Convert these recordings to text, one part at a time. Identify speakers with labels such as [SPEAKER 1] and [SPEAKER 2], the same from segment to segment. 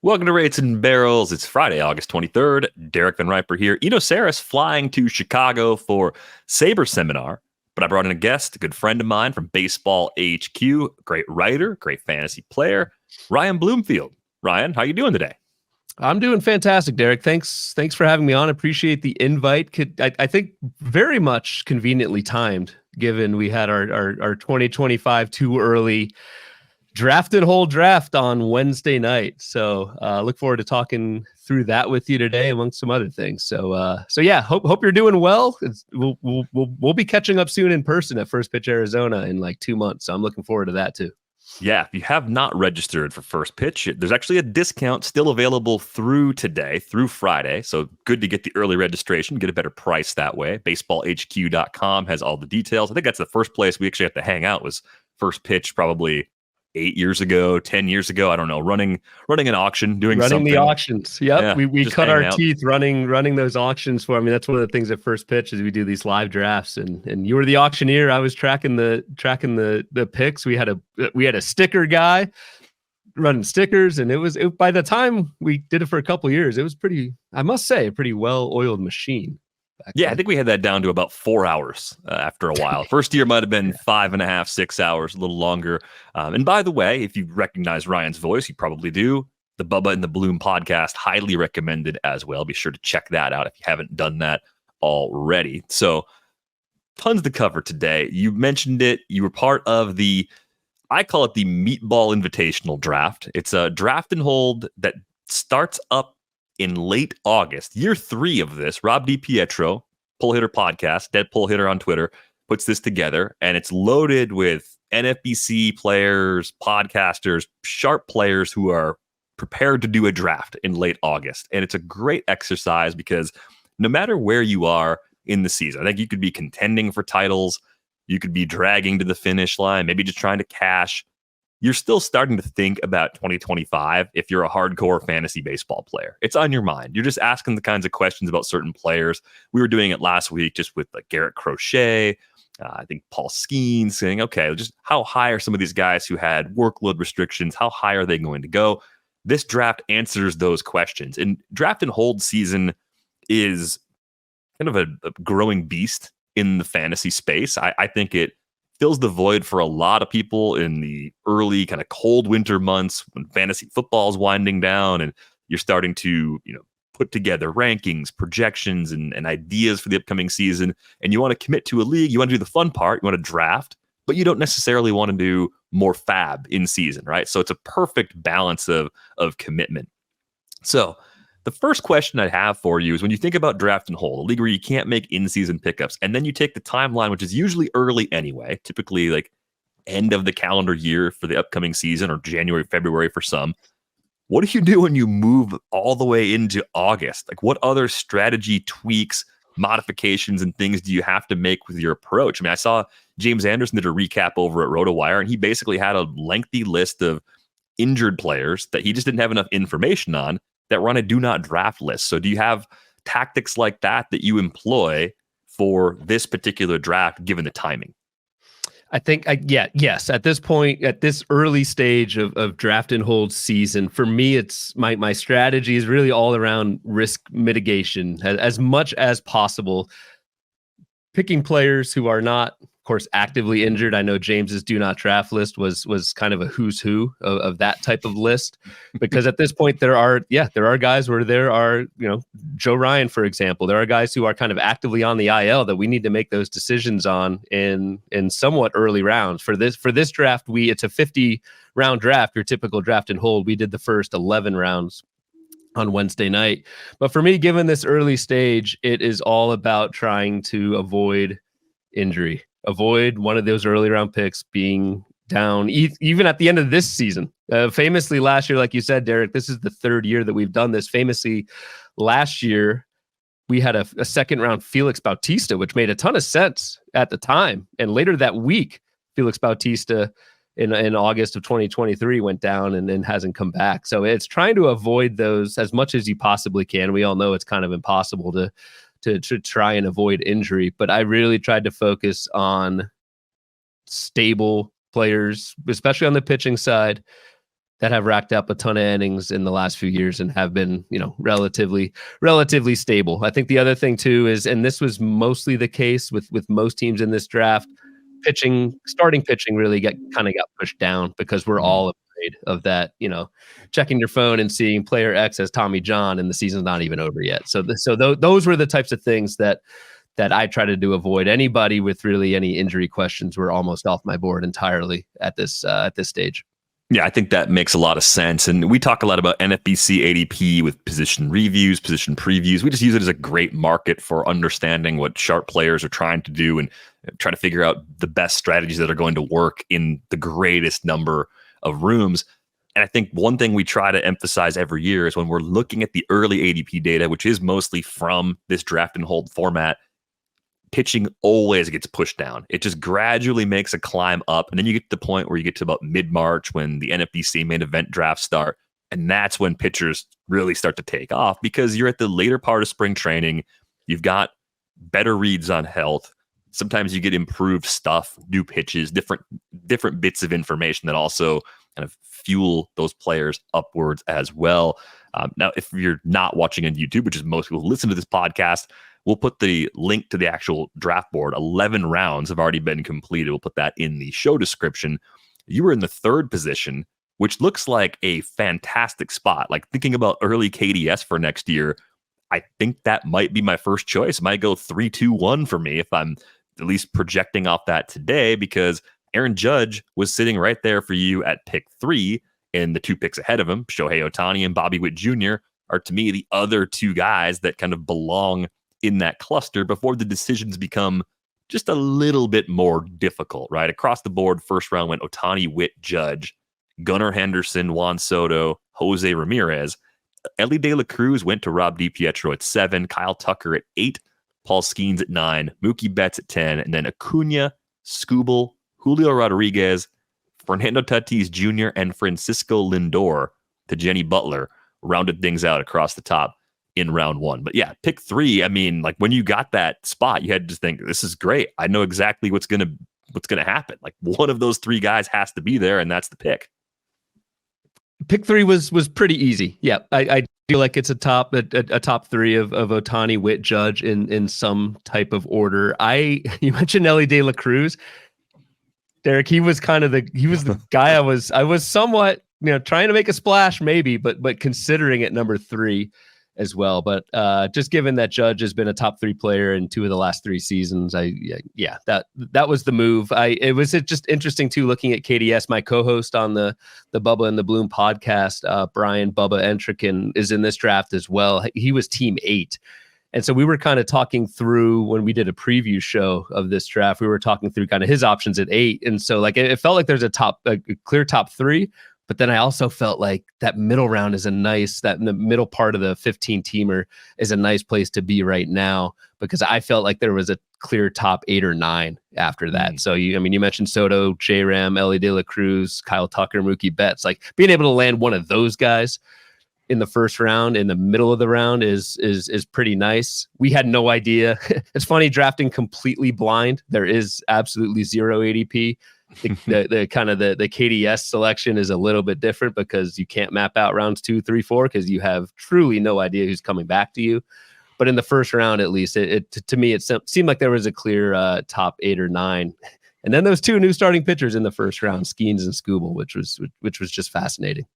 [SPEAKER 1] Welcome to Rates and Barrels. It's Friday, August 23rd. Derek Van Riper here. Eno Saris flying to Chicago for Sabre Seminar. But I brought in a guest, a good friend of mine from Baseball HQ, great writer, great fantasy player, Ryan Bloomfield. Ryan, how you doing today?
[SPEAKER 2] I'm doing fantastic, Derek. Thanks for having me on. Appreciate the invite. I think very much conveniently timed, given we had our 2025 too early draft and hold draft on Wednesday night. So look forward to talking through that with you today, amongst some other things. So yeah, hope you're doing well. We'll be catching up soon in person at First Pitch Arizona in like 2 months. So I'm looking forward to that too.
[SPEAKER 1] Yeah, if you have not registered for First Pitch, there's actually a discount still available through today, through Friday. So good to get the early registration, get a better price that way. BaseballHQ.com has all the details. I think that's the first place we actually have to hang out was First Pitch, probably 8 years ago, 10 years ago. I don't know, running an auction, running something.
[SPEAKER 2] The auctions. Yep.
[SPEAKER 1] Yeah,
[SPEAKER 2] we cut our teeth running those auctions for. I mean, that's one of the things at First Pitch is we do these live drafts, and you were the auctioneer. I was tracking the picks. We had a sticker guy running stickers, and it by the time we did it for a couple of years, it was I must say, a pretty well-oiled machine.
[SPEAKER 1] Yeah, I think we had that down to about 4 hours after a while. First year might have been 5.5, 6 hours, a little longer. And by the way, if you recognize Ryan's voice, you probably do. The Bubba and the Bloom podcast, highly recommended as well. Be sure to check that out if you haven't done that already. So tons to cover today. You mentioned it. You were part of I call it the Meatball Invitational Draft. It's a draft and hold that starts up in late August, year 3 of this. Rob DiPietro, Pull Hitter Podcast, Dead Pull Hitter on Twitter, puts this together, and it's loaded with NFBC players, podcasters, sharp players who are prepared to do a draft in late August. And it's a great exercise because no matter where you are in the season, I think you could be contending for titles, you could be dragging to the finish line, maybe just trying to cash. You're still starting to think about 2025 if you're a hardcore fantasy baseball player. It's on your mind. You're just asking the kinds of questions about certain players. We were doing it last week just with like Garrett Crochet, I think Paul Skenes, saying, okay, just how high are some of these guys who had workload restrictions? How high are they going to go? This draft answers those questions. And draft and hold season is kind of a growing beast in the fantasy space. I think it fills the void for a lot of people in the early kind of cold winter months when fantasy football is winding down and you're starting to, put together rankings, projections, and ideas for the upcoming season. And you want to commit to a league. You want to do the fun part. You want to draft, but you don't necessarily want to do more fab in season, right? So it's a perfect balance of commitment. So the first question I have for you is when you think about draft and hold, a league where you can't make in-season pickups, and then you take the timeline, which is usually early anyway, typically like end of the calendar year for the upcoming season or January, February for some. What do you do when you move all the way into August? Like what other strategy tweaks, modifications, and things do you have to make with your approach? I mean, I saw James Anderson did a recap over at RotoWire, and he basically had a lengthy list of injured players that he just didn't have enough information on that were on a do not draft list. So do you have tactics like that you employ for this particular draft, given the timing?
[SPEAKER 2] I think, yes. At this point, at this early stage of draft and hold season, for me, it's my strategy is really all around risk mitigation as much as possible. Picking players who are not, of course, actively injured. I know James's do not draft list was kind of a who's who of that type of list, because at this point there are guys where there are, Joe Ryan, for example, there are guys who are kind of actively on the IL that we need to make those decisions on in somewhat early rounds. For this draft, it's a 50-round draft, your typical draft and hold. We did the first 11 rounds on Wednesday night. But for me, given this early stage, it is all about trying to avoid injury, avoid one of those early round picks being down, even at the end of this season. Famously last year, like you said, Derek, this is the third year that we've done this. Famously last year, we had a second round Felix Bautista, which made a ton of sense at the time. And later that week, Felix Bautista in August of 2023 went down and then hasn't come back. So it's trying to avoid those as much as you possibly can. We all know it's kind of impossible to try and avoid injury, but I really tried to focus on stable players, especially on the pitching side, that have racked up a ton of innings in the last few years and have been, relatively stable. I think the other thing too is, and this was mostly the case with most teams in this draft, starting pitching really got pushed down because we're all afraid of that, checking your phone and seeing player X as Tommy John and the season's not even over yet. So those were the types of things that I try to avoid. Anybody with really any injury questions were almost off my board entirely at this stage.
[SPEAKER 1] Yeah, I think that makes a lot of sense. And we talk a lot about NFBC ADP with position reviews, position previews. We just use it as a great market for understanding what sharp players are trying to do and try to figure out the best strategies that are going to work in the greatest number of rooms. And I think one thing we try to emphasize every year is when we're looking at the early ADP data, which is mostly from this draft and hold format, pitching always gets pushed down. It just gradually makes a climb up. And then you get to the point where you get to about mid-March when the NFBC main event drafts start. And that's when pitchers really start to take off because you're at the later part of spring training. You've got better reads on health. Sometimes you get improved stuff, new pitches, different bits of information that also kind of fuel those players upwards as well. Now, if you're not watching on YouTube, which is most people who listen to this podcast, we'll put the link to the actual draft board. 11 rounds have already been completed. We'll put that in the show description. You were in the third position, which looks like a fantastic spot. Like thinking about early KDS for next year, I think that might be my first choice. It might go 3-2-1 for me if I'm at least projecting off that today, because Aaron Judge was sitting right there for you at pick 3, and the 2 picks ahead of him, Shohei Ohtani and Bobby Witt Jr., are to me the other 2 guys that kind of belong in that cluster before the decisions become just a little bit more difficult, right? Across the board, first round went Ohtani, Witt, Judge, Gunnar Henderson, Juan Soto, Jose Ramirez. Elly De La Cruz went to Rob DiPietro at 7, Kyle Tucker at 8, Paul Skenes at 9, Mookie Betts at 10, and then Acuna, Skubal, Julio Rodriguez, Fernando Tatis Jr., and Francisco Lindor to Jenny Butler rounded things out across the top in round 1. But yeah, pick 3. I mean, like when you got that spot, you had to think, this is great. I know exactly what's gonna happen. Like one of those 3 guys has to be there, and that's the pick.
[SPEAKER 2] Pick 3 was pretty easy. Yeah, I feel like it's a top 3 of Ohtani, Witt, Judge in some type of order. You mentioned Elly De La Cruz. Derek, he was the guy I was somewhat, trying to make a splash maybe, but considering it number 3 as well. But just given that Judge has been a top 3 player in 2 of the last 3 seasons, that was the move. It was just interesting too, looking at KDS. My co-host on the Bubba and the Bloom podcast, Brian Bubba Entrikin, is in this draft as well. He was team 8. And so we were kind of talking through, when we did a preview show of this draft, we were talking through kind of his options at 8. And so like it felt like there's a clear top 3, but then I also felt like that middle round is the middle part of the 15-teamer is a nice place to be right now, because I felt like there was a clear top 8 or 9 after that. So you mentioned Soto, J-Ram, Elly De La Cruz, Kyle Tucker, Mookie Betts, like being able to land one of those guys in the first round, in the middle of the round is pretty nice. We had no idea. It's funny drafting completely blind. There is absolutely zero ADP. The kind of the KDS selection is a little bit different because you can't map out rounds 2, 3, 4 because you have truly no idea who's coming back to you. But in the first round, at least, to me, it seemed like there was a clear top 8 or 9. And then those 2 new starting pitchers in the first round, Skenes and Skubal, which was just fascinating.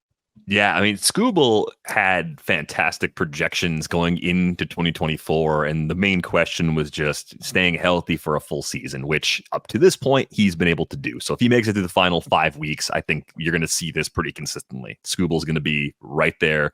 [SPEAKER 1] Yeah, I mean, Skubal had fantastic projections going into 2024, and the main question was just staying healthy for a full season, which up to this point, he's been able to do. So if he makes it to the final 5 weeks, I think you're going to see this pretty consistently. Skubal's going to be right there.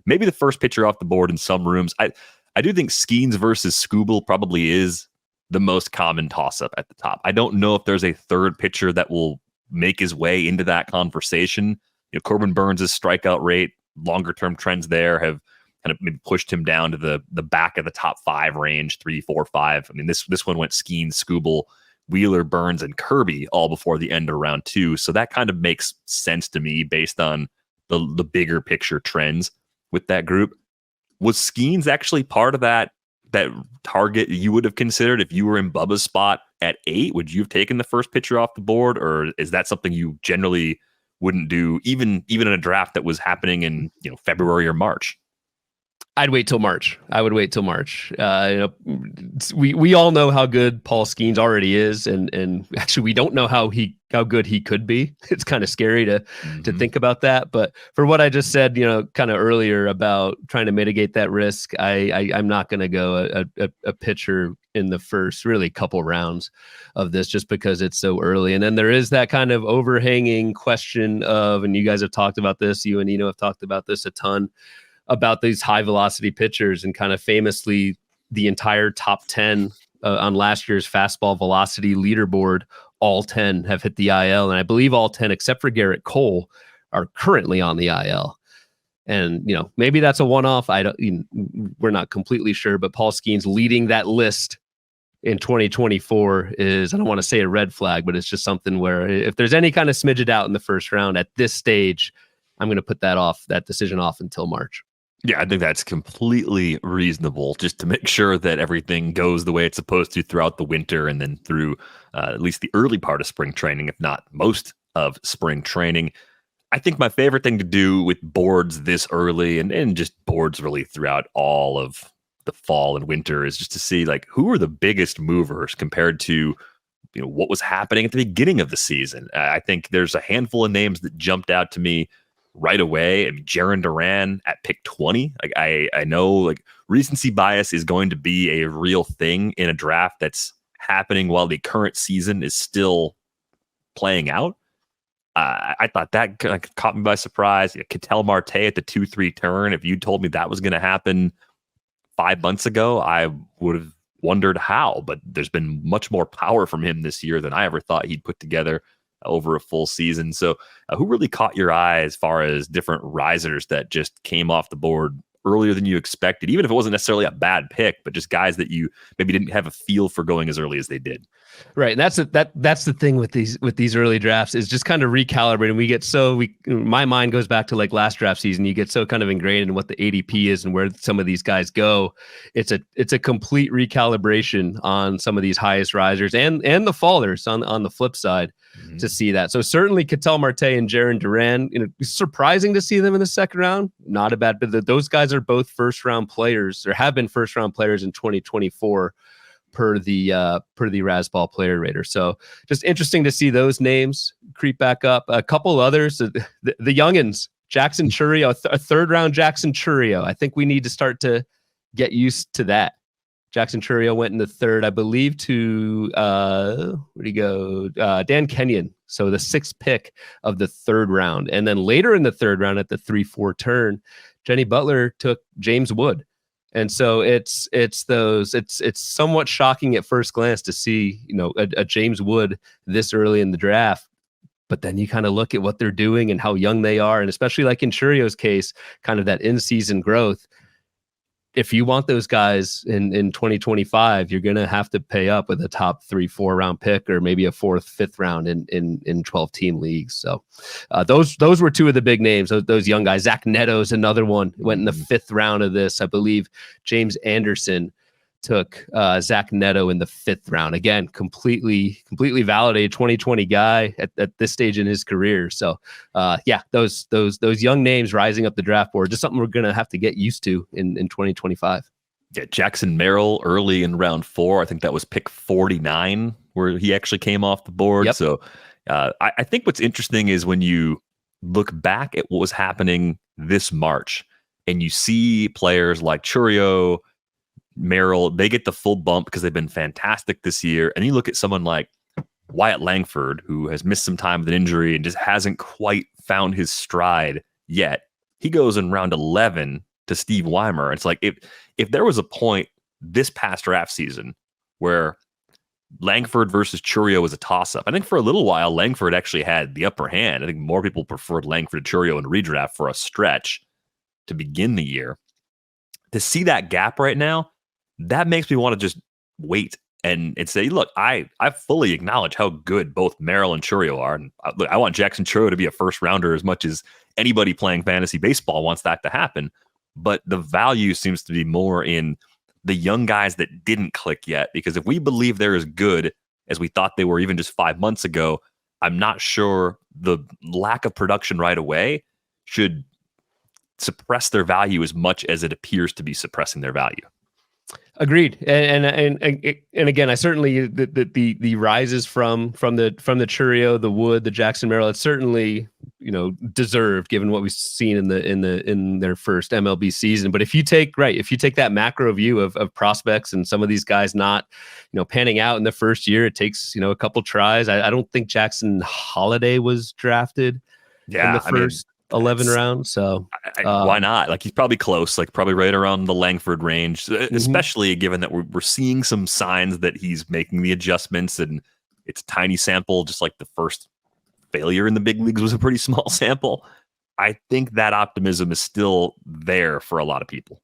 [SPEAKER 1] Maybe the first pitcher off the board in some rooms. I do think Skenes versus Skubal probably is the most common toss-up at the top. I don't know if there's a third pitcher that will make his way into that conversation. Corbin Burns' strikeout rate, longer term trends there have kind of maybe pushed him down to the back of the top 5 range, 3, 4, 5. I mean, this one went Skenes, Skubal, Wheeler, Burns, and Kirby all before the end of round 2. So that kind of makes sense to me based on the bigger picture trends with that group. Was Skenes actually part of that target you would have considered if you were in Bubba's spot at 8? Would you have taken the first pitcher off the board, or is that something you generally wouldn't do even in a draft that was happening in February or March?
[SPEAKER 2] I'd wait till March. I would wait till March. We all know how good Paul Skenes already is, and actually we don't know how good he could be. It's kind of scary to think about that. But for what I just said, kind of earlier about trying to mitigate that risk, I'm not going to go a pitcher in the first really couple rounds of this just because it's so early. And then there is that kind of overhanging question of, and you guys have talked about this, you and Eno have talked about this a ton, about these high velocity pitchers, and kind of famously the entire top 10 on last year's fastball velocity leaderboard, all 10 have hit the IL. And I believe all 10, except for Garrett Cole, are currently on the IL. And, maybe that's a one-off. We're not completely sure, but Paul Skenes leading that list in 2024 is, I don't want to say a red flag, but it's just something where if there's any kind of smidge of doubt in the first round at this stage, I'm going to put that decision off until March.
[SPEAKER 1] Yeah, I think that's completely reasonable, just to make sure that everything goes the way it's supposed to throughout the winter and then through at least the early part of spring training, if not most of spring training. I think my favorite thing to do with boards this early and just boards really throughout all of the fall and winter is just to see who are the biggest movers compared to what was happening at the beginning of the season. I think there's a handful of names that jumped out to me right away. I mean, Jarren Duran at pick 20. I know recency bias is going to be a real thing in a draft that's happening while the current season is still playing out. I thought that caught me by surprise. Ketel Marte at the 2-3 turn. If you told me that was going to happen 5 months ago, I would have wondered how. But there's been much more power from him this year than I ever thought he'd put together over a full season. So who really caught your eye as far as different risers that just came off the board earlier than you expected, even if it wasn't necessarily a bad pick, but just guys that you maybe didn't have a feel for going as early as they did?
[SPEAKER 2] Right. And that's the thing with these early drafts is just kind of recalibrating. My mind goes back to last draft season. You get so kind of ingrained in what the ADP is and where some of these guys go. It's a complete recalibration on some of these highest risers and the fallers on the flip side to see that. So certainly Ketel Marte and Jarren Duran, surprising to see them in the second round. Not a bad, but those guys are both first round players or have been first round players in 2024. Per the Razzball player rater. So just interesting to see those names creep back up. A couple others, the youngins, Jackson Chourio, a third round Jackson Chourio. I think we need to start to get used to that. Jackson Chourio went in the third, I believe, to where'd he go? Dan Kenyon. So the sixth pick of the third round. And then later in the third round at the 3-4 turn, Jenny Butler took James Wood. And so it's somewhat shocking at first glance to see, a James Wood this early in the draft. But then you kind of look at what they're doing and how young they are. And especially in Chourio's case, kind of that in-season growth. If you want those guys in 2025, you're going to have to pay up with a top 3-4 round pick or maybe a 4th, 5th round in 12 team leagues. So those were two of the big names, those young guys. Zach Neto's another one, went in the 5th round of this. I believe James Anderson took Zach Neto in the 5th round. Again, completely validated 2020 guy at this stage in his career. So those young names rising up the draft board, just something we're going to have to get used to in 2025.
[SPEAKER 1] Yeah, Jackson Merrill early in round 4. I think that was pick 49 where he actually came off the board.
[SPEAKER 2] Yep.
[SPEAKER 1] So I think what's interesting is when you look back at what was happening this March and you see players like Chourio, Merrill, they get the full bump because they've been fantastic this year. And you look at someone like Wyatt Langford, who has missed some time with an injury and just hasn't quite found his stride yet. He goes in round 11 to Steve Weimer. It's if there was a point this past draft season where Langford versus Chourio was a toss-up, I think for a little while, Langford actually had the upper hand. I think more people preferred Langford to Chourio in redraft for a stretch to begin the year. To see that gap right now, that makes me want to just wait and say, look, I fully acknowledge how good both Merrill and Chourio are. And I want Jackson Chourio to be a first rounder as much as anybody playing fantasy baseball wants that to happen. But the value seems to be more in the young guys that didn't click yet, because if we believe they're as good as we thought they were even just 5 months ago, I'm not sure the lack of production right away should suppress their value as much as it appears to be suppressing their value.
[SPEAKER 2] Agreed. And again, I certainly the rises from the Churio, the Wood, the Jackson Merrill, it's certainly, deserved given what we've seen in their first MLB season. But if you take that macro view of prospects and some of these guys not, panning out in the first year, it takes, a couple tries. I don't think Jackson Holiday was drafted in the first 11 rounds. So
[SPEAKER 1] why not? Like, he's probably close, like probably right around the Langford range, especially given that we're seeing some signs that he's making the adjustments, and it's a tiny sample, just like the first failure in the big leagues was a pretty small sample. I think that optimism is still there for a lot of people.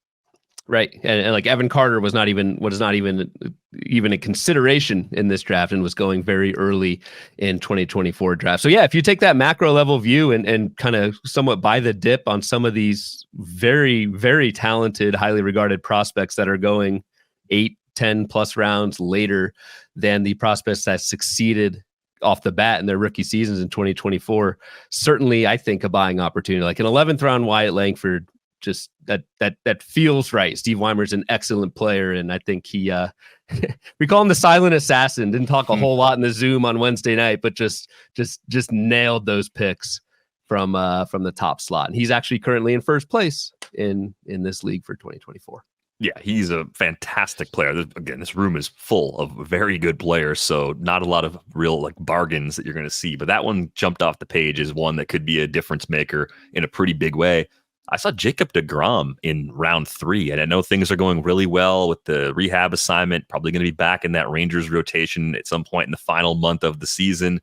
[SPEAKER 2] Right. And like Evan Carter was not even a consideration in this draft and was going very early in 2024 draft. So yeah, if you take that macro level view and kind of somewhat buy the dip on some of these very, very talented, highly regarded prospects that are going 8, 10 plus rounds later than the prospects that succeeded off the bat in their rookie seasons in 2024, certainly I think a buying opportunity. Like an 11th round Wyatt Langford, just that feels right. Steve Weimer's an excellent player, and I think he we call him the silent assassin. Didn't talk a whole lot in the Zoom on Wednesday night, but just nailed those picks from the top slot. And he's actually currently in first place in this league for 2024.
[SPEAKER 1] Yeah, he's a fantastic player. Again, this room is full of very good players, so not a lot of real like bargains that you're going to see. But that one jumped off the page as one that could be a difference maker in a pretty big way. I saw Jacob deGrom in round 3, and I know things are going really well with the rehab assignment, probably going to be back in that Rangers rotation at some point in the final month of the season.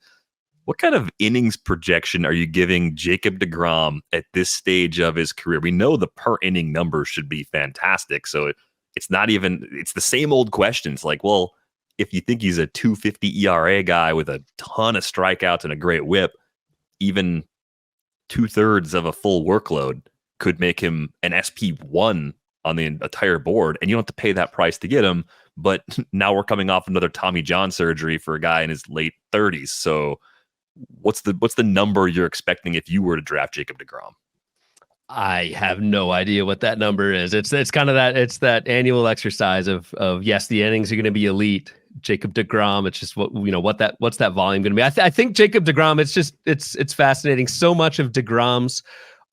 [SPEAKER 1] What kind of innings projection are you giving Jacob deGrom at this stage of his career? We know the per inning numbers should be fantastic, so it's the same old questions like, well, if you think he's a 2.50 ERA guy with a ton of strikeouts and a great whip, even 2/3 of a full workload could make him an SP1 on the entire board, and you don't have to pay that price to get him. But now we're coming off another Tommy John surgery for a guy in his late 30s. So what's the number you're expecting if you were to draft Jacob deGrom?
[SPEAKER 2] I have no idea what that number is. It's kind of that annual exercise of yes, the innings are going to be elite. Jacob deGrom, it's just what's that volume going to be? I think Jacob deGrom, it's fascinating. So much of deGrom's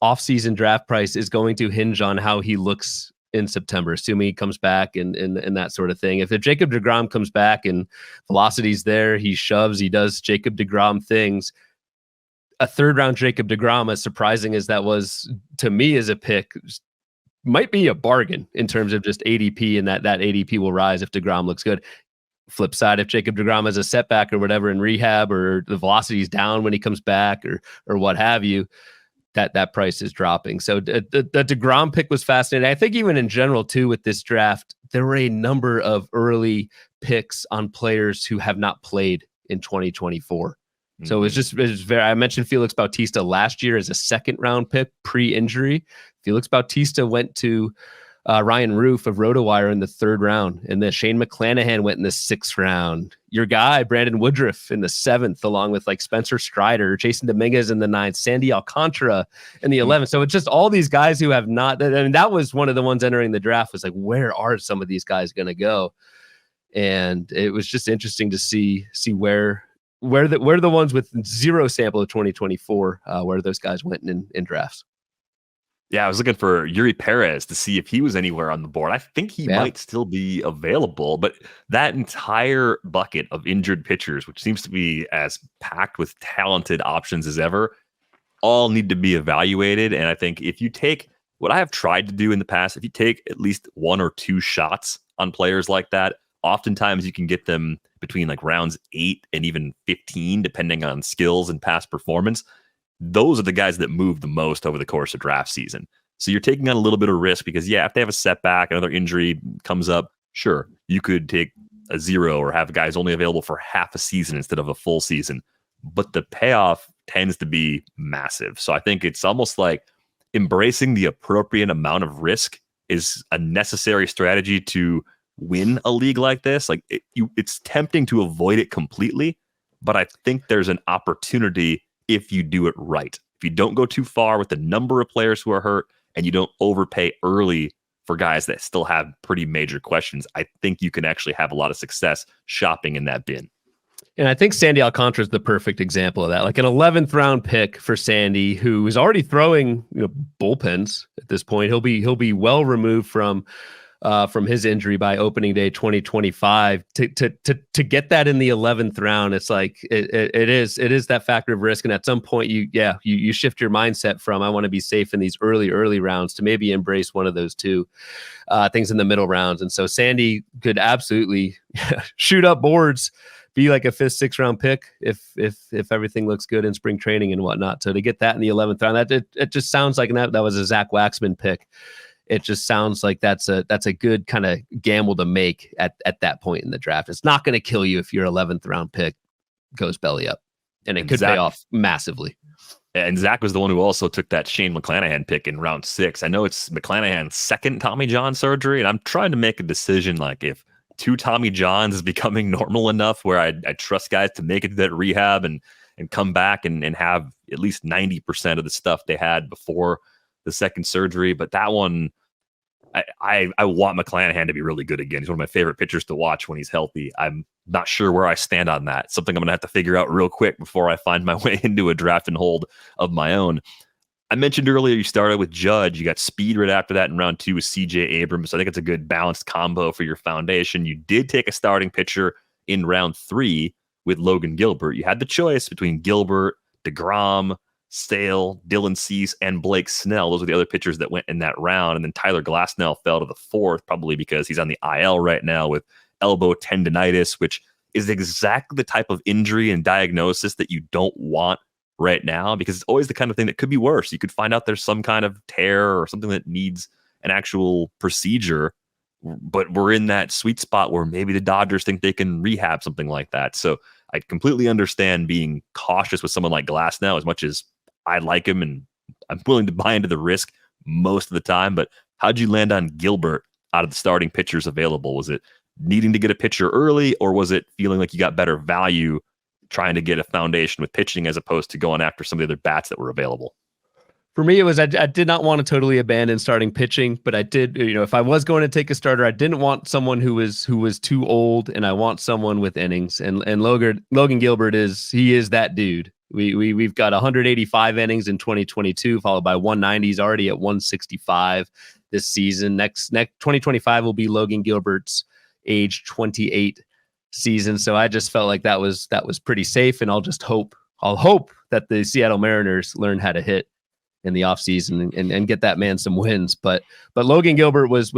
[SPEAKER 2] off-season draft price is going to hinge on how he looks in September, assuming he comes back and that sort of thing. If Jacob deGrom comes back and velocity's there, he shoves, he does Jacob deGrom things. A 3rd round Jacob deGrom, as surprising as that was to me as a pick, might be a bargain in terms of just ADP, and that ADP will rise if deGrom looks good. Flip side, if Jacob deGrom has a setback or whatever in rehab, or the velocity's down when he comes back, or what have you, that price is dropping. So the deGrom pick was fascinating. I think even in general too, with this draft, there were a number of early picks on players who have not played in 2024. So it was very, I mentioned Felix Bautista last year as a 2nd round pick pre-injury. Felix Bautista went to Ryan Roof of RotoWire in the 3rd round, and then Shane McClanahan went in the 6th round. Your guy, Brandon Woodruff, in the 7th, along with like Spencer Strider, Jason Dominguez in the 9th, Sandy Alcantara in the 11th. So it's just all these guys who have not, and that was one of the ones entering the draft, was like, where are some of these guys going to go? And it was just interesting to see where the ones with 0 sample of 2024, where those guys went in drafts.
[SPEAKER 1] Yeah, I was looking for Yuri Perez to see if he was anywhere on the board. I think he might still be available, but that entire bucket of injured pitchers, which seems to be as packed with talented options as ever, all need to be evaluated. And I think if you take what I have tried to do in the past, if you take at least 1 or 2 shots on players like that, oftentimes you can get them between like rounds 8 and even 15, depending on skills and past performance. Those are the guys that move the most over the course of draft season. So you're taking on a little bit of risk because, if they have a setback, another injury comes up, sure, you could take a 0 or have guys only available for half a season instead of a full season. But the payoff tends to be massive. So I think it's almost like embracing the appropriate amount of risk is a necessary strategy to win a league like this. Like it's tempting to avoid it completely, but I think there's an opportunity if you do it right. If you don't go too far with the number of players who are hurt and you don't overpay early for guys that still have pretty major questions, I think you can actually have a lot of success shopping in that bin.
[SPEAKER 2] And I think Sandy Alcantara is the perfect example of that. Like an 11th round pick for Sandy, who is already throwing bullpens at this point. He'll be well removed from his injury by opening day 2025. To get that in the 11th round, it's like it is that factor of risk. And at some point, you shift your mindset from I want to be safe in these early rounds to maybe embrace one of those two things in the middle rounds. And so Sandy could absolutely shoot up boards, be like a 5th, 6th round pick if everything looks good in spring training and whatnot. So to get that in the 11th round, it just sounds like that was a Zach Waxman pick. It just sounds like that's a good kind of gamble to make at that point in the draft. It's not going to kill you if your 11th round pick goes belly up, and it could pay off massively.
[SPEAKER 1] And Zach was the one who also took that Shane McClanahan pick in round 6. I know it's McClanahan's second Tommy John surgery, and I'm trying to make a decision like if 2 Tommy Johns is becoming normal enough where I trust guys to make it to that rehab and come back and have at least 90% of the stuff they had before the second surgery. But that one, I want McClanahan to be really good again. He's one of my favorite pitchers to watch when he's healthy. I'm not sure where I stand on that. Something I'm going to have to figure out real quick before I find my way into a draft and hold of my own. I mentioned earlier you started with Judge. You got speed right after that in round 2 with CJ Abrams. So I think it's a good balanced combo for your foundation. You did take a starting pitcher in round 3 with Logan Gilbert. You had the choice between Gilbert, DeGrom, Sale, Dylan Cease, and Blake Snell. Those are the other pitchers that went in that round. And then Tyler Glasnow fell to the 4th, probably because he's on the IL right now with elbow tendonitis, which is exactly the type of injury and diagnosis that you don't want right now, because it's always the kind of thing that could be worse. You could find out there's some kind of tear or something that needs an actual procedure, but we're in that sweet spot where maybe the Dodgers think they can rehab something like that. So I completely understand being cautious with someone like Glasnow, as much as I like him and I'm willing to buy into the risk most of the time. But how'd you land on Gilbert out of the starting pitchers available? Was it needing to get a pitcher early, or was it feeling like you got better value trying to get a foundation with pitching as opposed to going after some of the other bats that were available?
[SPEAKER 2] For me, it was I did not want to totally abandon starting pitching, but I did, if I was going to take a starter, I didn't want someone who was too old, and I want someone with innings. And Logan Gilbert is that dude. We've got 185 innings in 2022, followed by 190s, already at 165 this season. Next 2025 will be Logan Gilbert's age 28 season. So I just felt like that was pretty safe, and I'll hope that the Seattle Mariners learn how to hit in the offseason and get that man some wins. But Logan Gilbert it's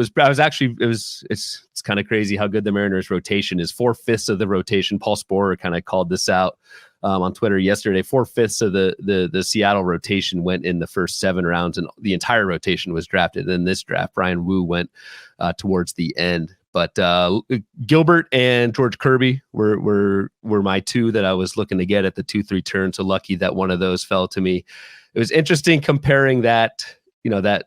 [SPEAKER 2] kind of crazy how good the Mariners rotation is. 4/5 of the rotation. Paul Sporer kind of called this out on Twitter yesterday. 4/5 of the Seattle rotation went in the first 7 rounds, and the entire rotation was drafted in this draft. Brian Wu went towards the end. But Gilbert and George Kirby were my 2 that I was looking to get at the 2-3 turn. So lucky that one of those fell to me. It was interesting comparing that, that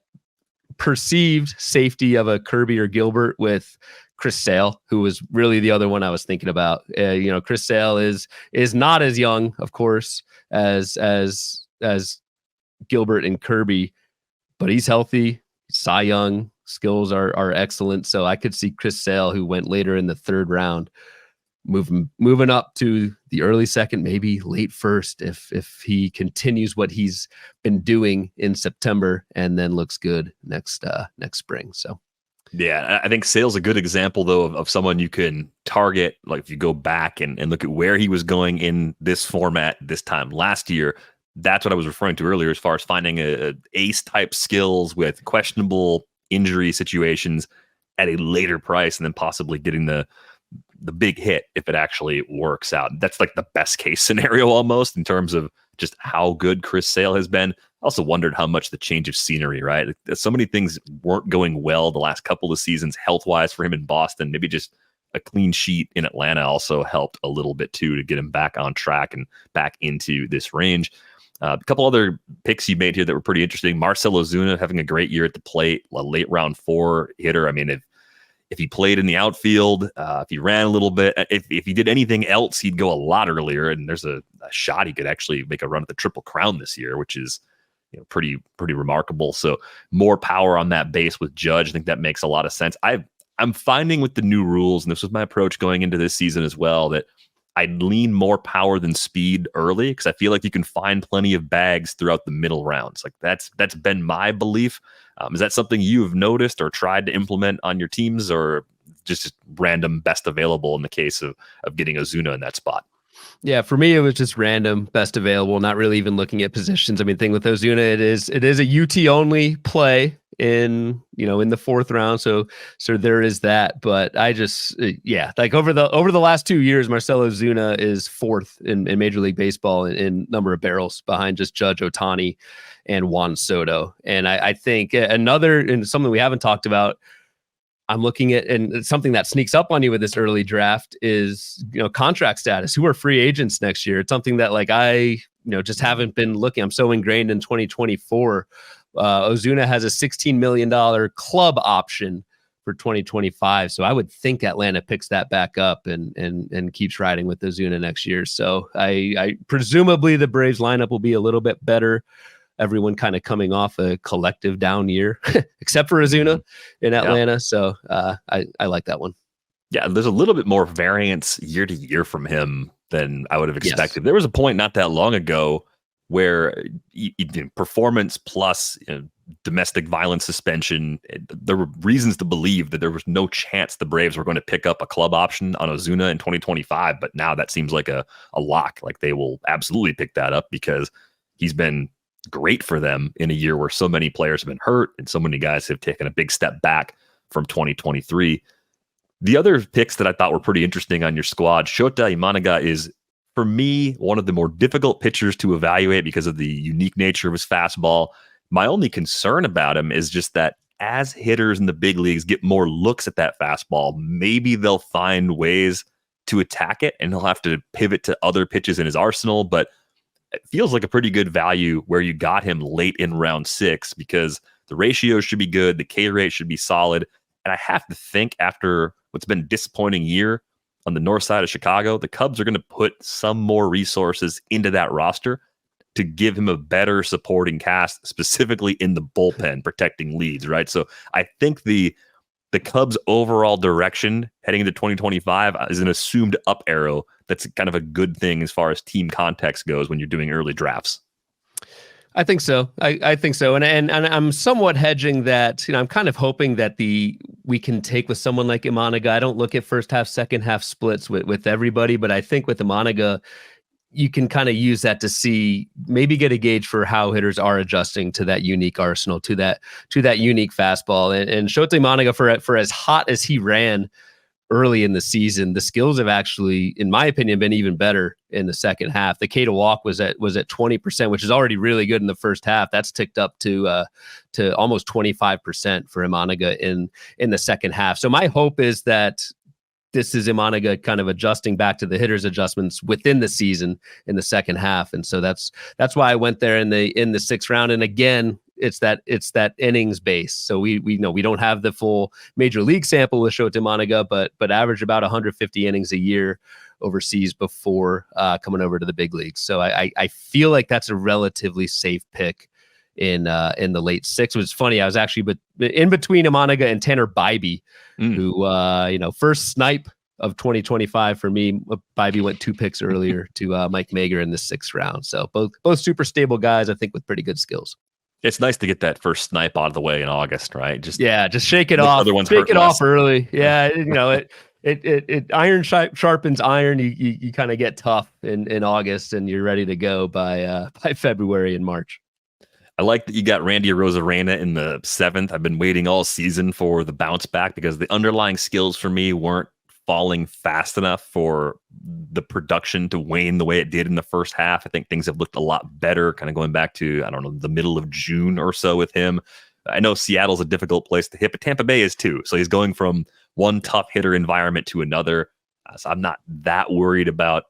[SPEAKER 2] perceived safety of a Kirby or Gilbert with Chris Sale, who was really the other one I was thinking about. Chris Sale is not as young, of course, as Gilbert and Kirby, but he's healthy. Cy Young skills are excellent. So I could see Chris Sale, who went later in the 3rd round, moving up to the early 2nd, maybe late 1st, if he continues what he's been doing in September and then looks good next spring. So
[SPEAKER 1] yeah, I think Sale's a good example though of someone you can target. Like if you go back and look at where he was going in this format this time last year, that's what I was referring to earlier as far as finding a ace type skills with questionable injury situations at a later price, and then possibly getting the big hit if it actually works out. That's like the best case scenario almost in terms of just how good Chris Sale has been. I also wondered how much the change of scenery, right? So many things weren't going well the last couple of seasons health-wise for him in Boston. Maybe just a clean sheet in Atlanta also helped a little bit too to get him back on track and back into this range. A couple other picks you made here that were pretty interesting. Marcell Ozuna having a great year at the plate, a late round 4 hitter. I mean, if he played in the outfield, if he ran a little bit, if he did anything else, he'd go a lot earlier. And there's a shot he could actually make a run at the Triple Crown this year, which is pretty remarkable. So more power on that base with Judge. I think that makes a lot of sense. I'm finding with the new rules, and this was my approach going into this season as well, that I'd lean more power than speed early because I feel like you can find plenty of bags throughout the middle rounds. Like that's been my belief. Is that something you've noticed or tried to implement on your teams, or just random best available in the case of getting Ozuna in that spot?
[SPEAKER 2] Yeah, for me, it was just random, best available, not really even looking at positions. I mean, thing with Ozuna, it is a UT only play in the fourth round. So there is that. But I just, like over the last 2 years, Marcell Ozuna is fourth in Major League Baseball in number of barrels behind just Judge, Ohtani, and Juan Soto. And I think another, and something we haven't talked about, I'm looking at, and something that sneaks up on you with this early draft is, contract status. Who are free agents next year? It's something that I just haven't been looking. I'm so ingrained in 2024. Ozuna has a $16 million club option for 2025. So I would think Atlanta picks that back up and keeps riding with Ozuna next year. So I presumably the Braves lineup will be a little bit better. Everyone kind of coming off a collective down year, except for Ozuna in Atlanta. Yeah. So I like that one.
[SPEAKER 1] Yeah, there's a little bit more variance year to year from him than I would have expected. Yes. There was a point not that long ago where performance plus domestic violence suspension, there were reasons to believe that there was no chance the Braves were going to pick up a club option on Ozuna in 2025. But now that seems like a lock. Like they will absolutely pick that up because he's been great for them in a year where so many players have been hurt and so many guys have taken a big step back from 2023. The other picks that I thought were pretty interesting on your squad, Shota Imanaga is, for me, one of the more difficult pitchers to evaluate because of the unique nature of his fastball. My only concern about him is just that as hitters in the big leagues get more looks at that fastball, maybe they'll find ways to attack it and he'll have to pivot to other pitches in his arsenal. But it feels like a pretty good value where you got him late in round 6 because the ratios should be good. The K rate should be solid. And I have to think after what's been a disappointing year on the north side of Chicago, the Cubs are going to put some more resources into that roster to give him a better supporting cast, specifically in the bullpen, protecting leads, right? So I think the Cubs' overall direction heading into 2025 is an assumed up arrow. That's kind of a good thing as far as team context goes when you're doing early drafts.
[SPEAKER 2] I think so. I think so. And I'm somewhat hedging that, I'm kind of hoping that we can take with someone like Imanaga. I don't look at first half, second half splits with everybody, but I think with Imanaga, you can kind of use that to see, maybe get a gauge for how hitters are adjusting to that unique arsenal, to that unique fastball. And Shota Imanaga, for as hot as he ran early in the season, the skills have actually, in my opinion, been even better in the second half. The K to walk was at 20%, which is already really good in the first half. That's ticked up to almost 25% for Imanaga in the second half. So my hope is that this is Imanaga kind of adjusting back to the hitters' adjustments within the season in the second half. And so that's why I went there in the 6th round. And again, it's that innings base. So we know we don't have the full major league sample with Shota Imanaga, but average about 150 innings a year overseas before coming over to the big leagues. So I feel like that's a relatively safe pick in the late 6th. It was funny. I was actually in between Imanaga and Tanner Bybee, who first snipe of 2025 for me. Bybee went 2 picks earlier to Mike Mager in the 6th round. So both super stable guys, I think, with pretty good skills.
[SPEAKER 1] It's nice to get that first snipe out of the way in August, right? Just
[SPEAKER 2] shake it off. Take it off early. Yeah, it iron sharpens iron. You kind of get tough in August, and you're ready to go by February and March.
[SPEAKER 1] I like that you got Randy Arozarena in the 7th. I've been waiting all season for the bounce back because the underlying skills for me weren't falling fast enough for the production to wane the way it did in the first half. I think things have looked a lot better, kind of going back to, the middle of June or so with him. I know Seattle's a difficult place to hit, but Tampa Bay is too. So he's going from one tough hitter environment to another. So I'm not that worried about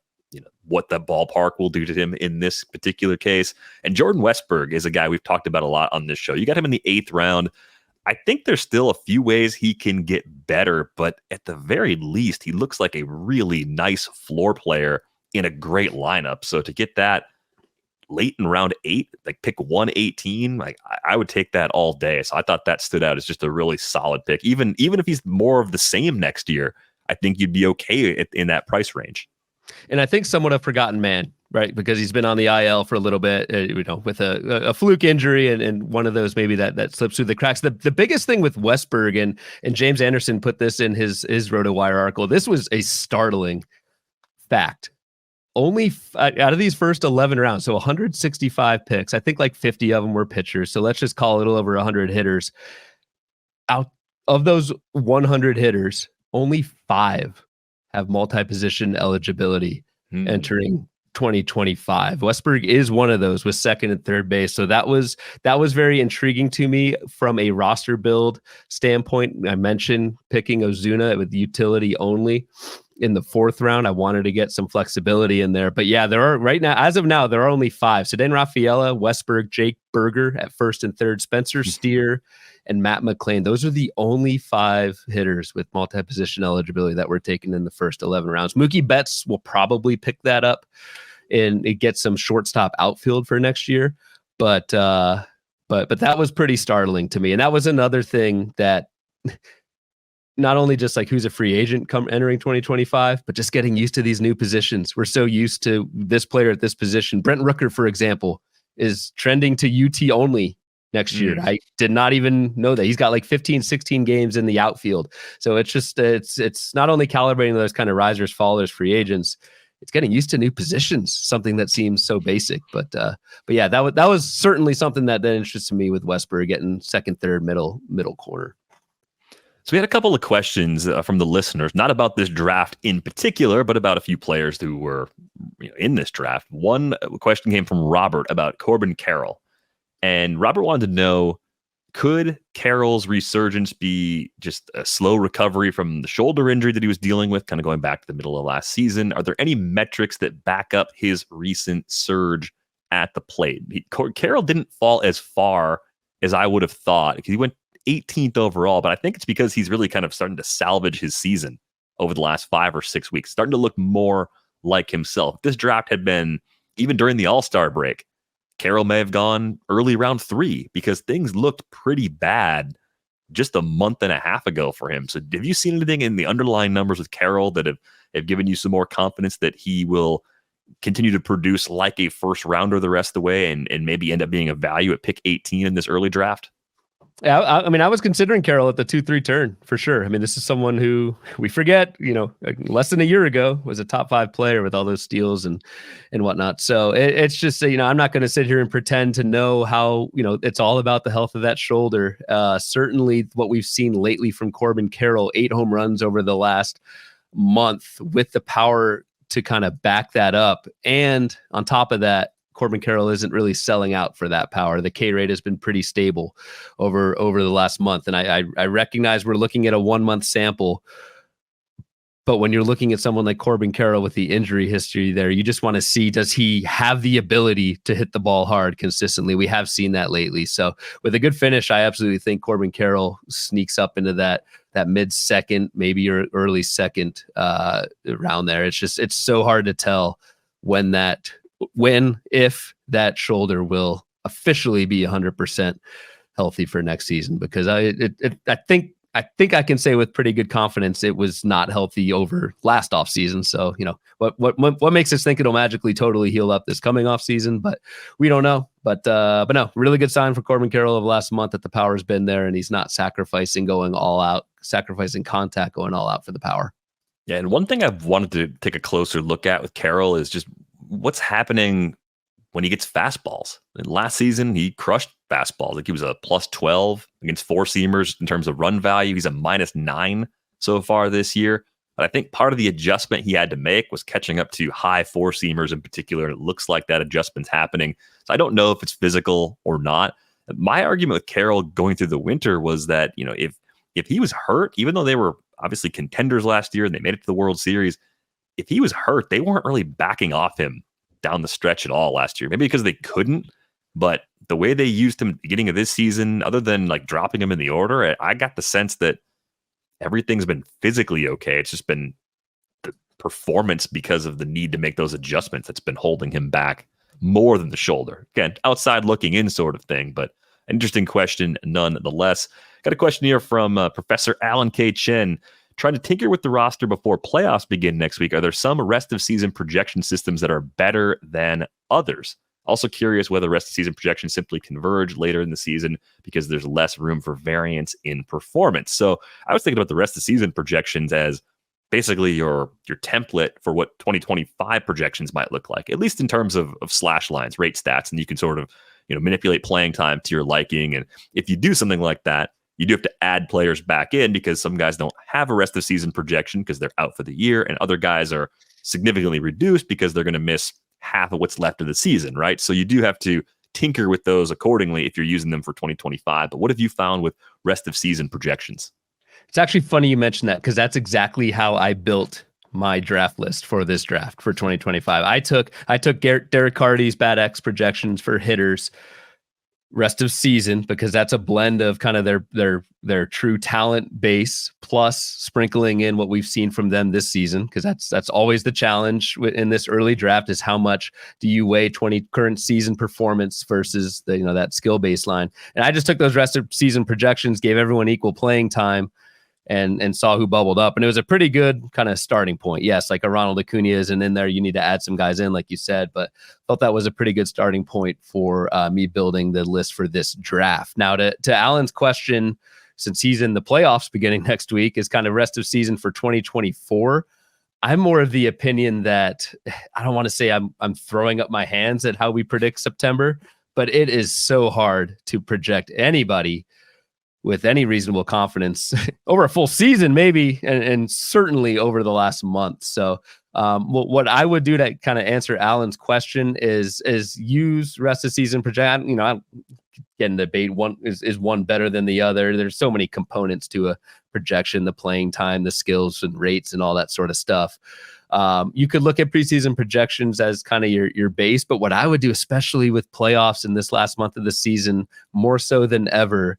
[SPEAKER 1] what the ballpark will do to him in this particular case. And Jordan Westburg is a guy we've talked about a lot on this show. You got him in the 8th round. I think there's still a few ways he can get better, but at the very least, he looks like a really nice floor player in a great lineup. So to get that late in round 8, like pick 118, like I would take that all day. So I thought that stood out as just a really solid pick. Even if he's more of the same next year, I think you'd be okay in that price range.
[SPEAKER 2] And I think somewhat a forgotten man, right? Because he's been on the IL for a little bit, with a fluke injury and one of those maybe that slips through the cracks. The biggest thing with Westburg, and James Anderson put this in his RotoWire article, this was a startling fact. Only out of these first 11 rounds, so 165 picks, I think like 50 of them were pitchers. So let's just call it a little over 100 hitters. Out of those 100 hitters, only 5 have multi-position eligibility entering 2025. Westburg is one of those with second and third base. So that was very intriguing to me from a roster build standpoint. I mentioned picking Ozuna with utility only in the 4th round. I wanted to get some flexibility in there. But yeah, there are right now, as of now, there are only 5. So then Rafaela, Westburg, Jake Berger at first and third, Spencer Steer, and Matt McClain. Those are the only 5 hitters with multi-position eligibility that were taken in the first 11 rounds. Mookie Betts will probably pick that up and it gets some shortstop outfield for next year. But that was pretty startling to me. And that was another thing that not only just like who's a free agent entering 2025, but just getting used to these new positions. We're so used to this player at this position. Brent Rooker, for example, is trending to UT only next year. I did not even know that. He's got like 15, 16 games in the outfield. So it's just, it's not only calibrating those kind of risers, fallers, free agents, it's getting used to new positions, something that seems so basic. But yeah, that was certainly something that interested me with Westburg getting second, third, middle corner.
[SPEAKER 1] So we had a couple of questions from the listeners, not about this draft in particular, but about a few players who were in this draft. One question came from Robert about Corbin Carroll. And Robert wanted to know, could Carroll's resurgence be just a slow recovery from the shoulder injury that he was dealing with, kind of going back to the middle of last season? Are there any metrics that back up his recent surge at the plate? Carroll didn't fall as far as I would have thought, because he went 18th overall, but I think it's because he's really kind of starting to salvage his season over the last 5 or 6 weeks, starting to look more like himself. If this draft had been even during the All-Star break, Carroll may have gone early round 3 because things looked pretty bad just a month and a half ago for him. So have you seen anything in the underlying numbers with Carroll that have given you some more confidence that he will continue to produce like a first rounder the rest of the way and maybe end up being a value at pick 18 in this early draft?
[SPEAKER 2] Yeah, I mean, I was considering Carroll at the 2-3 turn for sure. I mean, this is someone who we forget, less than a year ago was a top 5 player with all those steals and whatnot. So it's just, I'm not going to sit here and pretend to know how, it's all about the health of that shoulder. Certainly what we've seen lately from Corbin Carroll, 8 home runs over the last month with the power to kind of back that up. And on top of that, Corbin Carroll isn't really selling out for that power. The K rate has been pretty stable over the last month. And I recognize we're looking at a 1-month sample, but when you're looking at someone like Corbin Carroll with the injury history there, you just want to see, does he have the ability to hit the ball hard consistently? We have seen that lately. So with a good finish, I absolutely think Corbin Carroll sneaks up into that mid-second, maybe early second round there. It's so hard to tell if that shoulder will officially be 100% healthy for next season, because I think I can say with pretty good confidence it was not healthy over last off season. So what makes us think it'll magically totally heal up this coming off season? But we don't know. But no, really good sign for Corbin Carroll of last month that the power's been there and he's not sacrificing contact going all out for the power.
[SPEAKER 1] Yeah, and one thing I've wanted to take a closer look at with Carroll is just what's happening when he gets fastballs. And last season, he crushed fastballs. Like he was a +12 against 4-seamers in terms of run value. He's a -9 so far this year. But I think part of the adjustment he had to make was catching up to high 4-seamers in particular. It looks like that adjustment's happening. So I don't know if it's physical or not. My argument with Carroll going through the winter was that, if he was hurt, even though they were obviously contenders last year and they made it to the World Series, if he was hurt, they weren't really backing off him down the stretch at all last year. Maybe because they couldn't, but the way they used him at the beginning of this season, other than like dropping him in the order, I got the sense that everything's been physically okay. It's just been the performance because of the need to make those adjustments that's been holding him back more than the shoulder. Again, outside looking in sort of thing, but interesting question nonetheless. Got a question here from Professor Alan K. Chen. Trying to tinker with the roster before playoffs begin next week. Are there some rest of season projection systems that are better than others? Also curious whether rest of season projections simply converge later in the season because there's less room for variance in performance. So I was thinking about the rest of season projections as basically your template for what 2025 projections might look like, at least in terms of slash lines, rate stats, and you can sort of manipulate playing time to your liking. And if you do something like that, you do have to add players back in because some guys don't have a rest of season projection because they're out for the year, and other guys are significantly reduced because they're going to miss half of what's left of the season, right? So you do have to tinker with those accordingly if you're using them for 2025. But what have you found with rest of season projections?
[SPEAKER 2] It's actually funny you mentioned that because that's exactly how I built my draft list for this draft for 2025. I took Derek Carty's Bad X projections for hitters rest of season because that's a blend of kind of their true talent base plus sprinkling in what we've seen from them this season, because that's always the challenge in this early draft is how much do you weigh current season performance versus that skill baseline. And I just took those rest of season projections, gave everyone equal playing time, and saw who bubbled up. And it was a pretty good kind of starting point. Yes, like a Ronald Acuna isn't in there. You need to add some guys in, like you said, but felt that was a pretty good starting point for me building the list for this draft. Now to Alan's question, since he's in the playoffs beginning next week, is kind of rest of season for 2024. I'm more of the opinion that I don't want to say I'm throwing up my hands at how we predict September, but it is so hard to project anybody with any reasonable confidence over a full season, maybe, and certainly over the last month. So what I would do to kind of answer Alan's question is use rest of season project. I'm getting debate one is one better than the other. There's so many components to a projection, the playing time, the skills and rates and all that sort of stuff. You could look at preseason projections as kind of your base, but what I would do, especially with playoffs in this last month of the season, more so than ever,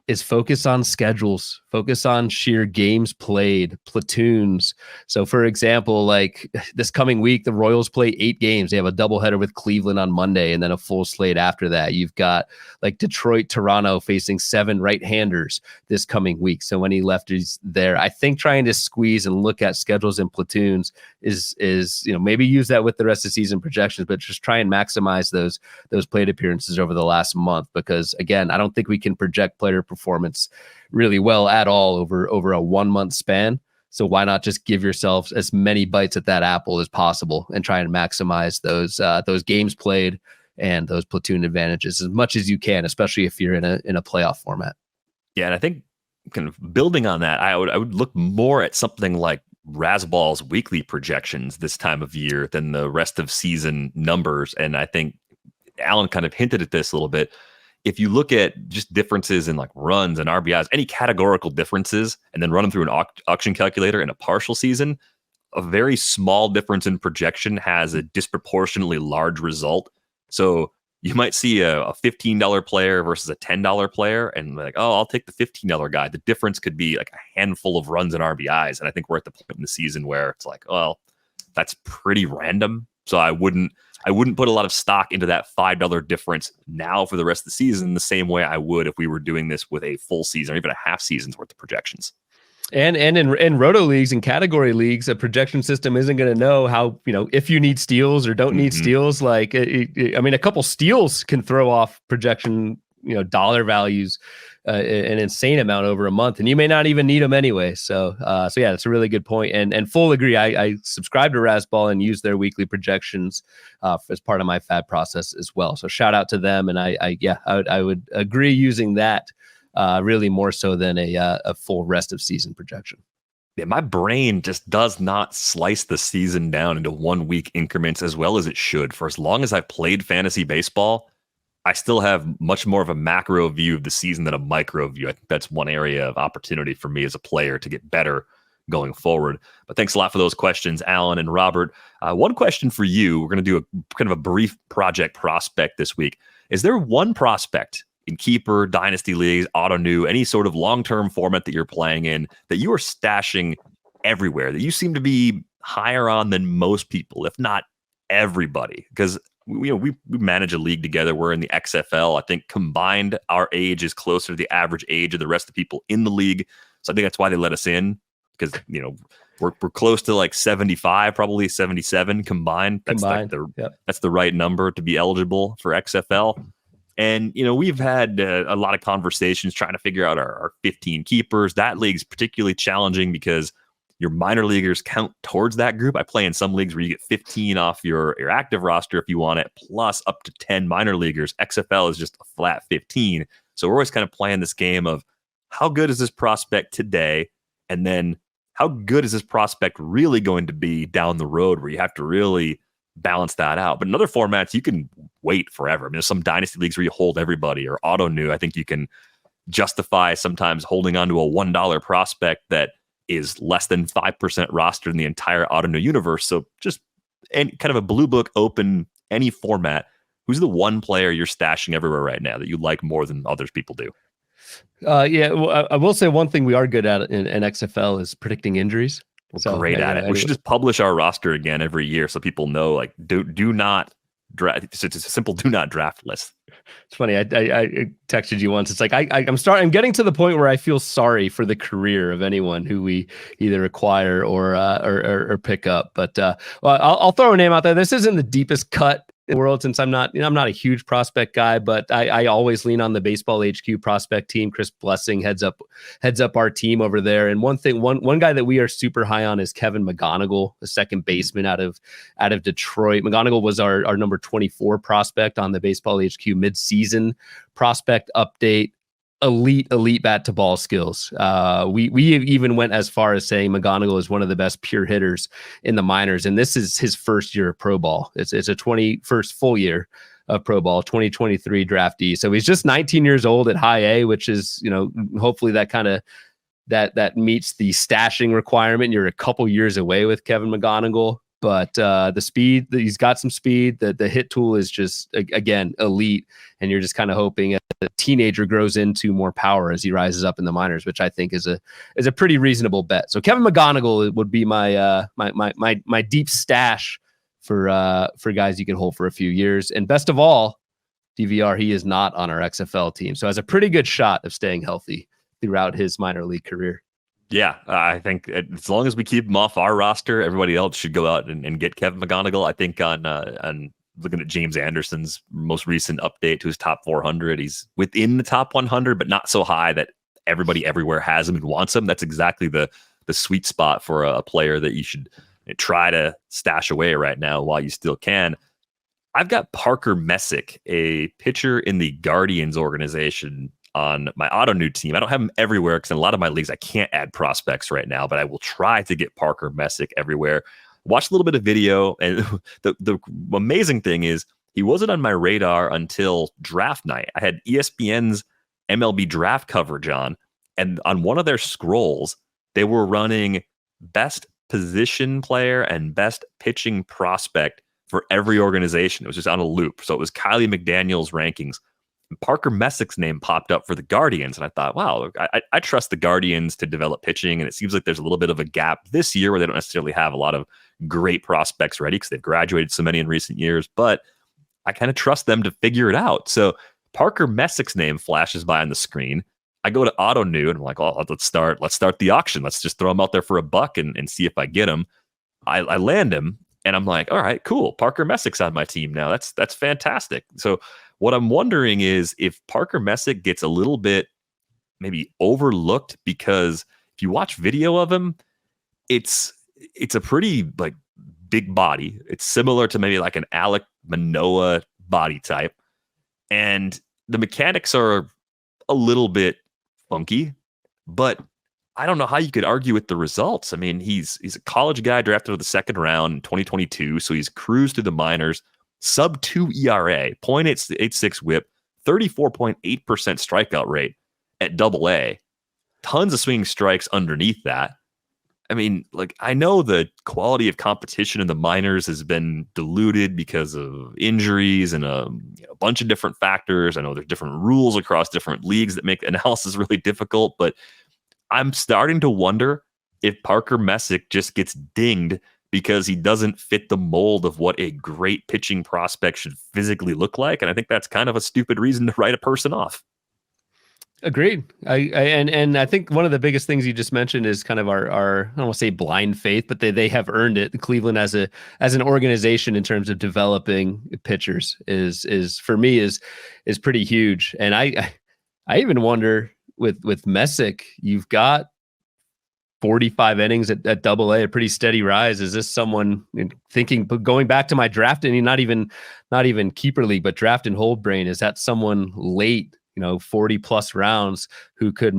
[SPEAKER 2] is focus on schedules, focus on sheer games played, platoons. So for example, like this coming week, the Royals play 8 games. They have a doubleheader with Cleveland on Monday and then a full slate after that. You've got like Detroit, Toronto facing 7 right-handers this coming week. So any lefties there, I think trying to squeeze and look at schedules and platoons is maybe use that with the rest of the season projections, but just try and maximize those plate appearances over the last month, because again, I don't think we can project player performance really well at all over a 1 month span. So why not just give yourselves as many bites at that apple as possible and try and maximize those games played and those platoon advantages as much as you can, especially if you're in a playoff format.
[SPEAKER 1] Yeah, and I think kind of building on that, I would look more at something like Razzball's weekly projections this time of year than the rest of season numbers. And I think Alan kind of hinted at this a little bit. If you look at just differences in like runs and RBIs, any categorical differences, and then run them through an auction calculator in a partial season, a very small difference in projection has a disproportionately large result. So you might see a $15 player versus a $10 player and like, oh, I'll take the $15 guy. The difference could be like a handful of runs and RBIs. And I think we're at the point in the season where it's like, well, that's pretty random. So I wouldn't put a lot of stock into that $5 difference now for the rest of the season the same way I would if we were doing this with a full season or even a half season's worth of projections.
[SPEAKER 2] And in roto leagues and category leagues, a projection system isn't going to know how, if you need steals or don't need steals. Like, a couple steals can throw off projection, dollar values, an insane amount over a month, and you may not even need them anyway. So yeah, that's a really good point. And full agree. I subscribe to Razzball and use their weekly projections as part of my FAB process as well. So shout out to them. And I would agree using that really more so than a full rest of season projection.
[SPEAKER 1] Yeah, my brain just does not slice the season down into 1 week increments as well as it should. For as long as I've played fantasy baseball, I still have much more of a macro view of the season than a micro view. I think that's one area of opportunity for me as a player to get better going forward. But thanks a lot for those questions, Alan and Robert. One question for you. We're going to do a kind of a brief project prospect this week. Is there one prospect in keeper, dynasty leagues, auto new, any sort of long-term format that you're playing in, that you are stashing everywhere, that you seem to be higher on than most people, if not everybody? Because we manage a league together. We're in the XFL. I think combined, our age is closer to the average age of the rest of the people in the league. So I think that's why they let us in, because we're close to like 75, probably 77 combined. That's that's the right number to be eligible for XFL. And we've had a lot of conversations trying to figure out our 15 keepers. That league's particularly challenging because your minor leaguers count towards that group. I play in some leagues where you get 15 off your active roster if you want it, plus up to 10 minor leaguers. XFL is just a flat 15. So we're always kind of playing this game of how good is this prospect today? And then how good is this prospect really going to be down the road, where you have to really balance that out. But in other formats, you can wait forever. I mean, there's some dynasty leagues where you hold everybody, or auto new. I think you can justify sometimes holding on to a $1 prospect that is less than 5% rostered in the entire auto new universe. So just kind of a blue book open, any format. Who's the one player you're stashing everywhere right now that you like more than others people do?
[SPEAKER 2] Well, I will say one thing we are good at in XFL is predicting injuries.
[SPEAKER 1] We're great at it. We should just publish our roster again every year so people know, like, do not draft. It's a simple do not draft list.
[SPEAKER 2] It's funny. I texted you once. It's like I'm getting to the point where I feel sorry for the career of anyone who we either acquire or pick up. But I'll throw a name out there. This isn't the deepest cut in the world, since I'm not a huge prospect guy, but I always lean on the Baseball HQ prospect team. Chris Blessing heads up our team over there. And one guy that we are super high on is Kevin McGonigal, the second baseman out of Detroit. McGonigal was our number 24 prospect on the Baseball HQ midseason prospect update. Elite bat to ball skills. We even went as far as saying McGonigal is one of the best pure hitters in the minors, and this is his first year of pro ball. It's a 21st full year of pro ball, 2023 draftee. So he's just 19 years old at high A, which is, hopefully that kind of that meets the stashing requirement. You're a couple years away with Kevin McGonigal. But the speed, he's got some speed. The hit tool is just, again, elite. And you're just kind of hoping the teenager grows into more power as he rises up in the minors, which I think is a pretty reasonable bet. So Kevin McGonigal would be my deep stash for guys you can hold for a few years. And best of all, DVR, he is not on our XFL team, so has a pretty good shot of staying healthy throughout his minor league career.
[SPEAKER 1] Yeah, I think as long as we keep him off our roster, everybody else should go out and get Kevin McGonigal. I think on looking at James Anderson's most recent update to his top 400, he's within the top 100, but not so high that everybody everywhere has him and wants him. That's exactly the sweet spot for a player that you should try to stash away right now while you still can. I've got Parker Messick, a pitcher in the Guardians organization, on my auto new team. I don't have him everywhere because in a lot of my leagues I can't add prospects right now, but I will try to get Parker Messick everywhere. Watch a little bit of video, and the amazing thing is he wasn't on my radar until draft night. I had ESPN's MLB draft coverage on, and on one of their scrolls, they were running best position player and best pitching prospect for every organization. It was just on a loop. So it was Kylie McDaniel's rankings. Parker Messick's name popped up for the Guardians, and I thought, wow, I trust the Guardians to develop pitching, and it seems like there's a little bit of a gap this year where they don't necessarily have a lot of great prospects ready because they've graduated so many in recent years, but I kind of trust them to figure it out. So Parker Messick's name flashes by on the screen. I go to Auto New, and I'm like, oh, let's start the auction. Let's just throw him out there for $1 and see if I get him. I land him, and I'm like, all right, cool. Parker Messick's on my team now. That's fantastic. So what I'm wondering is if Parker Messick gets a little bit maybe overlooked, because if you watch video of him, it's a pretty like big body. It's similar to maybe like an Alek Manoah body type. And the mechanics are a little bit funky, but I don't know how you could argue with the results. I mean, he's a college guy drafted in the second round in 2022, so he's cruised through the minors. Sub 2 ERA, 0.86 whip, 34.8% strikeout rate at AA. Tons of swinging strikes underneath that. I mean, like, I know the quality of competition in the minors has been diluted because of injuries and a bunch of different factors. I know there's different rules across different leagues that make analysis really difficult, but I'm starting to wonder if Parker Messick just gets dinged because he doesn't fit the mold of what a great pitching prospect should physically look like. And I think that's kind of a stupid reason to write a person off.
[SPEAKER 2] Agreed. And I think one of the biggest things you just mentioned is kind of our I don't want to say blind faith, but they have earned it. Cleveland as an organization in terms of developing pitchers is for me is pretty huge. And I even wonder with Messick, you've got 45 innings at Double A, a pretty steady rise. Is this someone thinking, going back to my draft, and not even keeper league, but draft and hold brain? Is that someone late, 40 plus rounds who could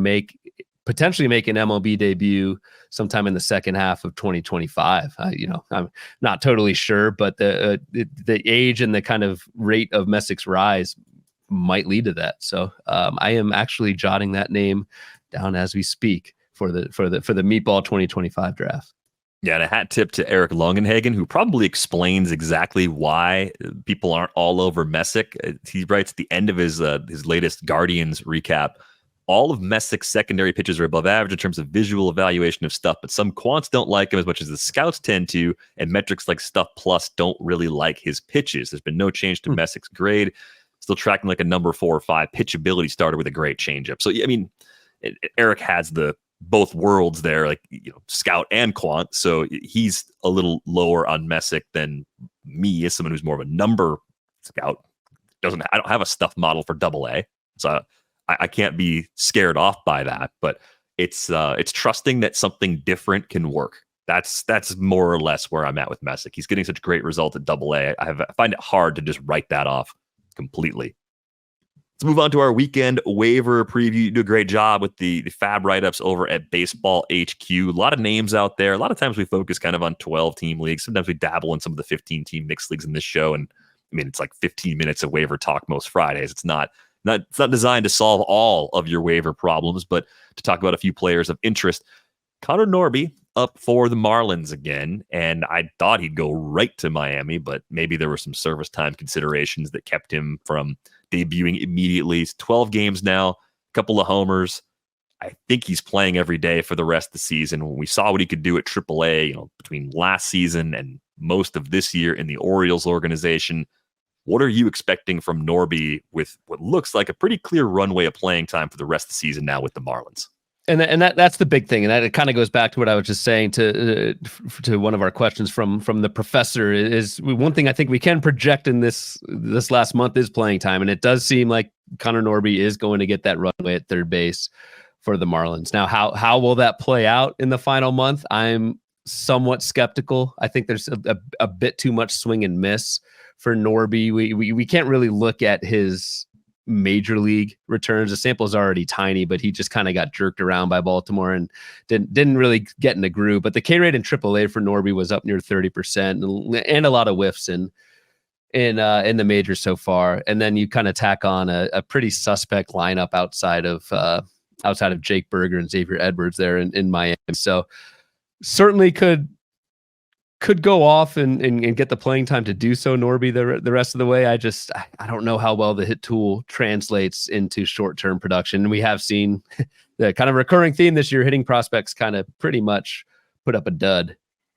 [SPEAKER 2] potentially make an MLB debut sometime in the second half of 2025? I'm not totally sure, but the age and the kind of rate of Messick's rise might lead to that. So I am actually jotting that name down as we speak for the Meatball 2025 draft.
[SPEAKER 1] Yeah, and a hat tip to Eric Longenhagen, who probably explains exactly why people aren't all over Messick. He writes at the end of his latest Guardians recap, all of Messick's secondary pitches are above average in terms of visual evaluation of stuff, but some quants don't like him as much as the scouts tend to, and metrics like Stuff Plus don't really like his pitches. There's been no change to Messick's grade. Still tracking like a number 4 or 5 pitchability starter with a great changeup. So, I mean, Eric has the both worlds there, like, scout and quant. So he's a little lower on Messick than me as someone who's more of a number scout. I don't have a stuff model for Double A, so I can't be scared off by that. But it's trusting that something different can work. That's more or less where I'm at with Messick. He's getting such great results at Double A. I find it hard to just write that off completely. Let's move on to our weekend waiver preview. You do a great job with the fab write-ups over at Baseball HQ. A lot of names out there. A lot of times we focus kind of on 12-team leagues. Sometimes we dabble in some of the 15-team mixed leagues in this show. And I mean, it's like 15 minutes of waiver talk most Fridays. It's not designed to solve all of your waiver problems, but to talk about a few players of interest. Connor Norby up for the Marlins again, and I thought he'd go right to Miami, but maybe there were some service time considerations that kept him from debuting immediately. He's 12 games now, a couple of homers. I think he's playing every day for the rest of the season. When we saw what he could do at AAA, between last season and most of this year in the Orioles organization, what are you expecting from Norby with what looks like a pretty clear runway of playing time for the rest of the season now with the Marlins?
[SPEAKER 2] And that's the big thing, and that it kind of goes back to what I was just saying to one of our questions from the professor. Is one thing I think we can project in this last month is playing time, and it does seem like Connor Norby is going to get that runway at third base for the Marlins. Now, how will that play out in the final month? I'm somewhat skeptical. I think there's a bit too much swing and miss for Norby. We can't really look at his major league returns. The sample is already tiny, but he just kind of got jerked around by Baltimore and didn't really get in the groove. But the K rate in AAA for Norby was up near 30% and a lot of whiffs in the majors so far. And then you kind of tack on a pretty suspect lineup outside of Jake Berger and Xavier Edwards there in Miami. So certainly could go off and get the playing time to do so, Norby, the rest of the way. I don't know how well the hit tool translates into short-term production. And we have seen the kind of recurring theme this year, hitting prospects kind of pretty much put up a dud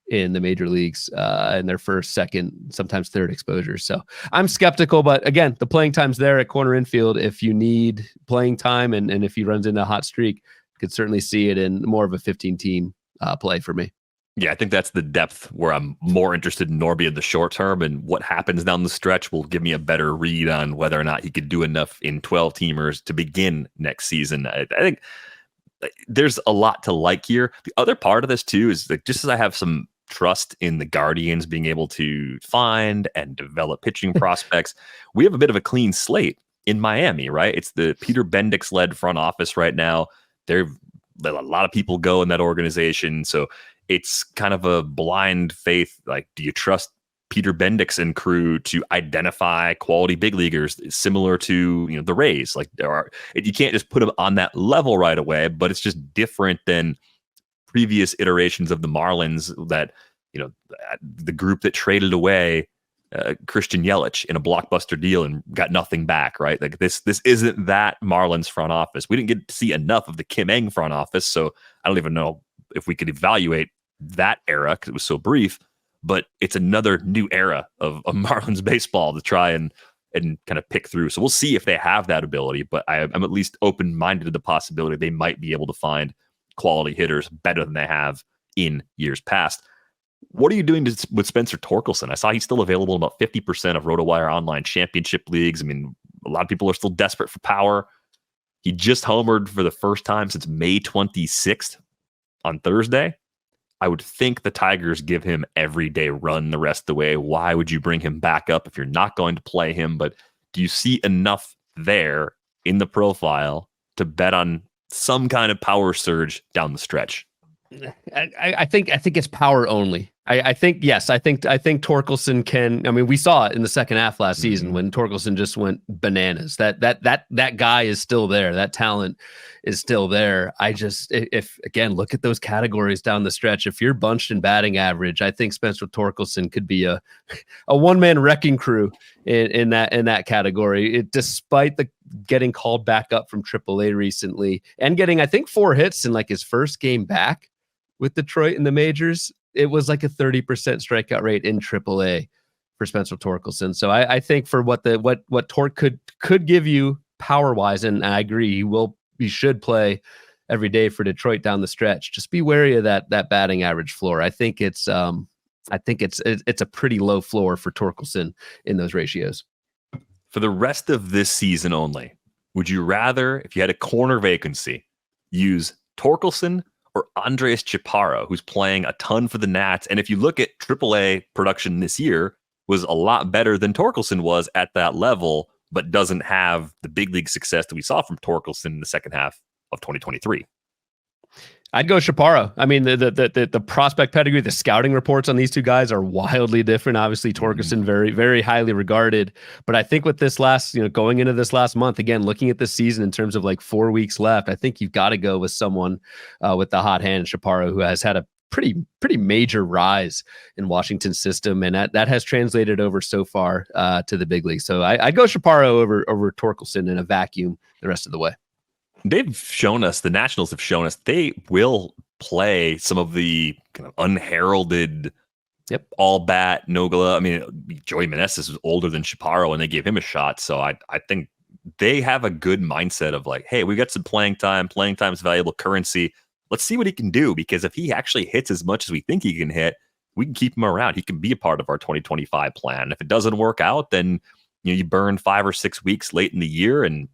[SPEAKER 2] in the major leagues in their first, second, sometimes third exposure. So I'm skeptical, but again, the playing time's there at corner infield. If you need playing time and if he runs into a hot streak, could certainly see it in more of a 15-team play for me.
[SPEAKER 1] Yeah, I think that's the depth where I'm more interested in Norby in the short term, and what happens down the stretch will give me a better read on whether or not he could do enough in 12-teamers to begin next season. I think there's a lot to like here. The other part of this too is that just as I have some trust in the Guardians being able to find and develop pitching prospects, we have a bit of a clean slate in Miami, right? It's the Peter Bendix-led front office right now. There a lot of people go in that organization, so it's kind of a blind faith. Like, do you trust Peter Bendix and crew to identify quality big leaguers similar to the Rays? Like, you can't just put them on that level right away, but it's just different than previous iterations of the Marlins that, the group that traded away Christian Yelich in a blockbuster deal and got nothing back, right? Like this isn't that Marlins front office. We didn't get to see enough of the Kim Eng front office, so I don't even know if we could evaluate that era because it was so brief. But it's another new era of Marlins baseball to try and kind of pick through. So we'll see if they have that ability. But I'm at least open-minded to the possibility they might be able to find quality hitters better than they have in years past. What are you doing with Spencer Torkelson? I saw he's still available in about 50% of RotoWire online championship leagues. I mean, a lot of people are still desperate for power. He just homered for the first time since May 26th on Thursday. I would think the Tigers give him everyday run the rest of the way. Why would you bring him back up if you're not going to play him? But do you see enough there in the profile to bet on some kind of power surge down the stretch?
[SPEAKER 2] I think it's power only. I think Torkelson can. I mean, we saw it in the second half last season when Torkelson just went bananas. That guy is still there. That talent is still there. If again, look at those categories down the stretch. If you're bunched in batting average, I think Spencer Torkelson could be a one-man wrecking crew in that category. Despite the getting called back up from AAA recently and getting, I think, 4 hits in like his first game back with Detroit in the majors. It was like a 30% strikeout rate in AAA for Spencer Torkelson. So I think for what Torque could give you power wise, and I agree, he should play every day for Detroit down the stretch. Just be wary of that batting average floor. I think it's a pretty low floor for Torkelson in those ratios.
[SPEAKER 1] For the rest of this season only, would you rather, if you had a corner vacancy, use Torkelson or Andres Chaparro, who's playing a ton for the Nats? And if you look at AAA production this year, was a lot better than Torkelson was at that level, but doesn't have the big league success that we saw from Torkelson in the second half of 2023.
[SPEAKER 2] I'd go Chaparro. I mean, the prospect pedigree, the scouting reports on these two guys are wildly different. Obviously, Torkelson very, very highly regarded. But I think with this going into this last month, again, looking at this season in terms of like 4 weeks left, I think you've got to go with someone with the hot hand, Chaparro, who has had a pretty major rise in Washington's system, and that has translated over so far to the big league. So I'd go Chaparro over Torkelson in a vacuum the rest of the way.
[SPEAKER 1] They've shown us, the Nationals have shown us, they will play some of the kind of unheralded, all bat, no glove. I mean, Joey Meneses is older than Chaparro, and they gave him a shot. So I think they have a good mindset of like, hey, we got some playing time. Playing time is valuable currency. Let's see what he can do, because if he actually hits as much as we think he can hit, we can keep him around. He can be a part of our 2025 plan. If it doesn't work out, then you burn 5 or 6 weeks late in the year, and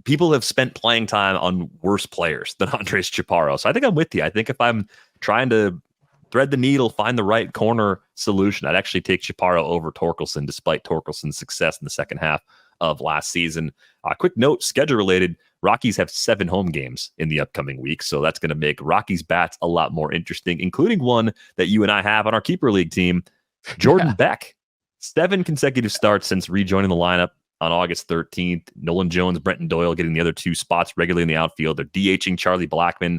[SPEAKER 1] people have spent playing time on worse players than Andres Chaparro. So I think I'm with you. I think if I'm trying to thread the needle, find the right corner solution, I'd actually take Chaparro over Torkelson, despite Torkelson's success in the second half of last season. Quick note, schedule related, Rockies have 7 home games in the upcoming week. So that's going to make Rockies bats a lot more interesting, including one that you and I have on our Keeper League team, Jordan Beck. 7 consecutive starts since rejoining the lineup on August 13th. Nolan Jones, Brenton Doyle getting the other 2 spots regularly in the outfield. They're DHing Charlie Blackmon.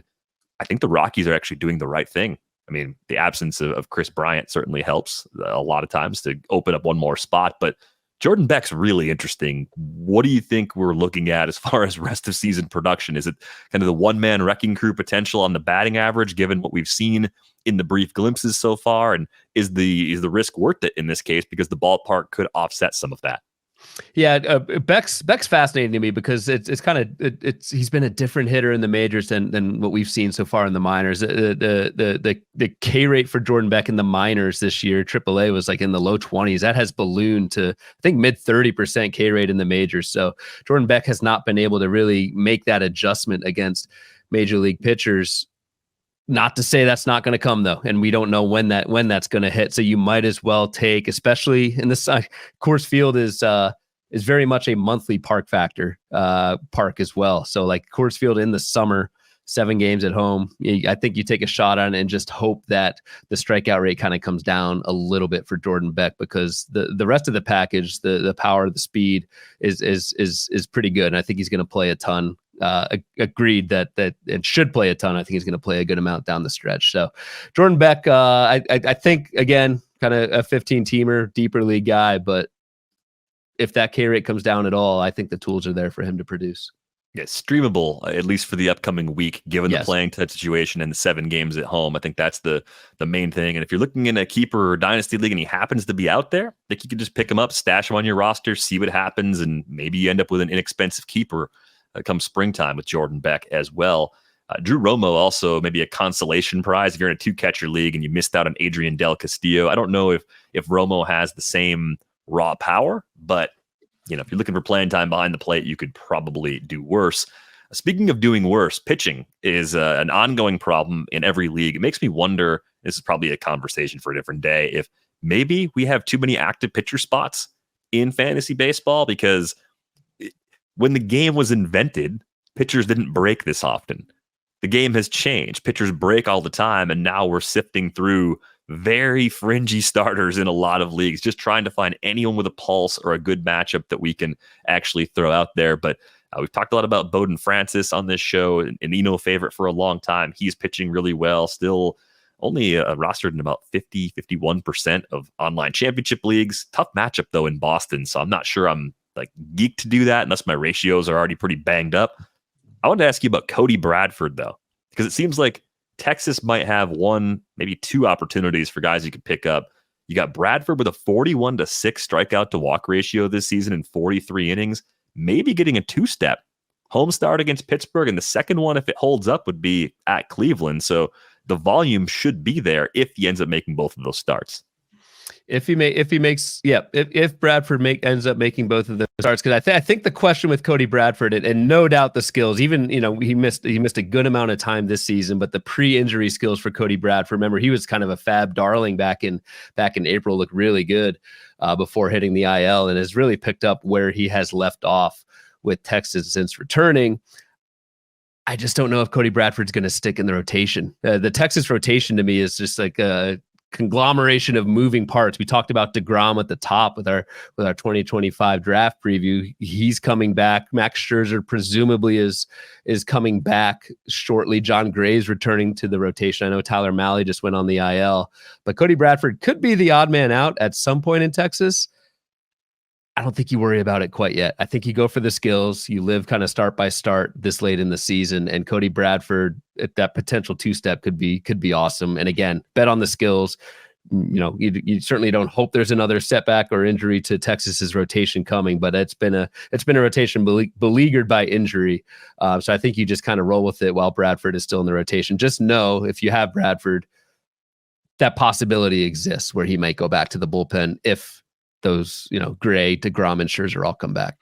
[SPEAKER 1] I think the Rockies are actually doing the right thing. I mean, the absence of Chris Bryant certainly helps a lot of times to open up one more spot, but Jordan Beck's really interesting. What do you think we're looking at as far as rest of season production? Is it kind of the one-man wrecking crew potential on the batting average, given what we've seen in the brief glimpses so far? And is the risk worth it in this case, because the ballpark could offset some of that?
[SPEAKER 2] Yeah, Beck's fascinating to me because he's been a different hitter in the majors than what we've seen so far in the minors. The K rate for Jordan Beck in the minors this year, AAA, was like in the low 20s. That has ballooned to, I think, mid 30% K rate in the majors. So Jordan Beck has not been able to really make that adjustment against major league pitchers. Not to say that's not going to come though, and we don't know when that's going to hit. So you might as well take, especially in the Coors Field is very much a monthly park factor park as well. So like Coors Field in the summer, 7 games at home, I think you take a shot on it and just hope that the strikeout rate kind of comes down a little bit for Jordan Beck, because the rest of the package, the power, the speed is pretty good. And I think he's going to play a ton agreed that it should play a ton. I think he's going to play a good amount down the stretch. So Jordan Beck, I think, again, kind of a 15-teamer, deeper league guy, but if that K rate comes down at all, I think the tools are there for him to produce.
[SPEAKER 1] Yeah, streamable, at least for the upcoming week, given
[SPEAKER 2] Yes.
[SPEAKER 1] the playing time situation and the 7 games at home. I think that's the main thing. And if you're looking in a keeper or dynasty league and he happens to be out there, I think you can just pick him up, stash him on your roster, see what happens, and maybe you end up with an inexpensive keeper come springtime with Jordan Beck as well. Drew Romo also maybe a consolation prize if you're in a 2-catcher league and you missed out on Adrian Del Castillo. I don't know if Romo has the same raw power, but if you're looking for playing time behind the plate, you could probably do worse. Speaking of doing worse, pitching is an ongoing problem in every league. It makes me wonder, this is probably a conversation for a different day, if maybe we have too many active pitcher spots in fantasy baseball, because when the game was invented, pitchers didn't break this often. The game has changed. Pitchers break all the time, and now we're sifting through very fringy starters in a lot of leagues, just trying to find anyone with a pulse or a good matchup that we can actually throw out there. But we've talked a lot about Bowden Francis on this show, an Eno favorite for a long time. He's pitching really well, still only rostered in about 51% of online championship leagues. Tough matchup, though, in Boston, so I'm not sure I'm like geeked to do that unless my ratios are already pretty banged up. I wanted to ask you about Cody Bradford, though, because it seems like Texas might have 1, maybe 2 opportunities for guys you could pick up. You got Bradford with a 41-6 strikeout to walk ratio this season in 43 innings, maybe getting a 2-step. Home start against Pittsburgh, and the second one, if it holds up, would be at Cleveland. So the volume should be there if he ends up making both of those starts.
[SPEAKER 2] If Bradford ends up making both of the starts, because I think the question with Cody Bradford, and no doubt the skills, even he missed a good amount of time this season, but the pre-injury skills for Cody Bradford, remember he was kind of a fab darling back in April, looked really good before hitting the IL, and has really picked up where he has left off with Texas since returning. I just don't know if Cody Bradford's going to stick in the rotation. The Texas rotation to me is just like a conglomeration of moving parts. We talked about DeGrom at the top with our 2025 draft preview. He's coming back. Max Scherzer presumably is coming back shortly. John Gray's returning to the rotation. I know Tyler Mahle just went on the IL, but Cody Bradford could be the odd man out at some point in Texas. I don't think you worry about it quite yet. I think you go for the skills. You live kind of start by start this late in the season, and Cody Bradford at that potential 2-step could be awesome. And again, bet on the skills. You certainly don't hope there's another setback or injury to Texas's rotation coming, but it's been a rotation beleaguered by injury. So I think you just kind of roll with it while Bradford is still in the rotation. Just know if you have Bradford, that possibility exists where he might go back to the bullpen if those, Gray, DeGrom, and Scherzer all come back.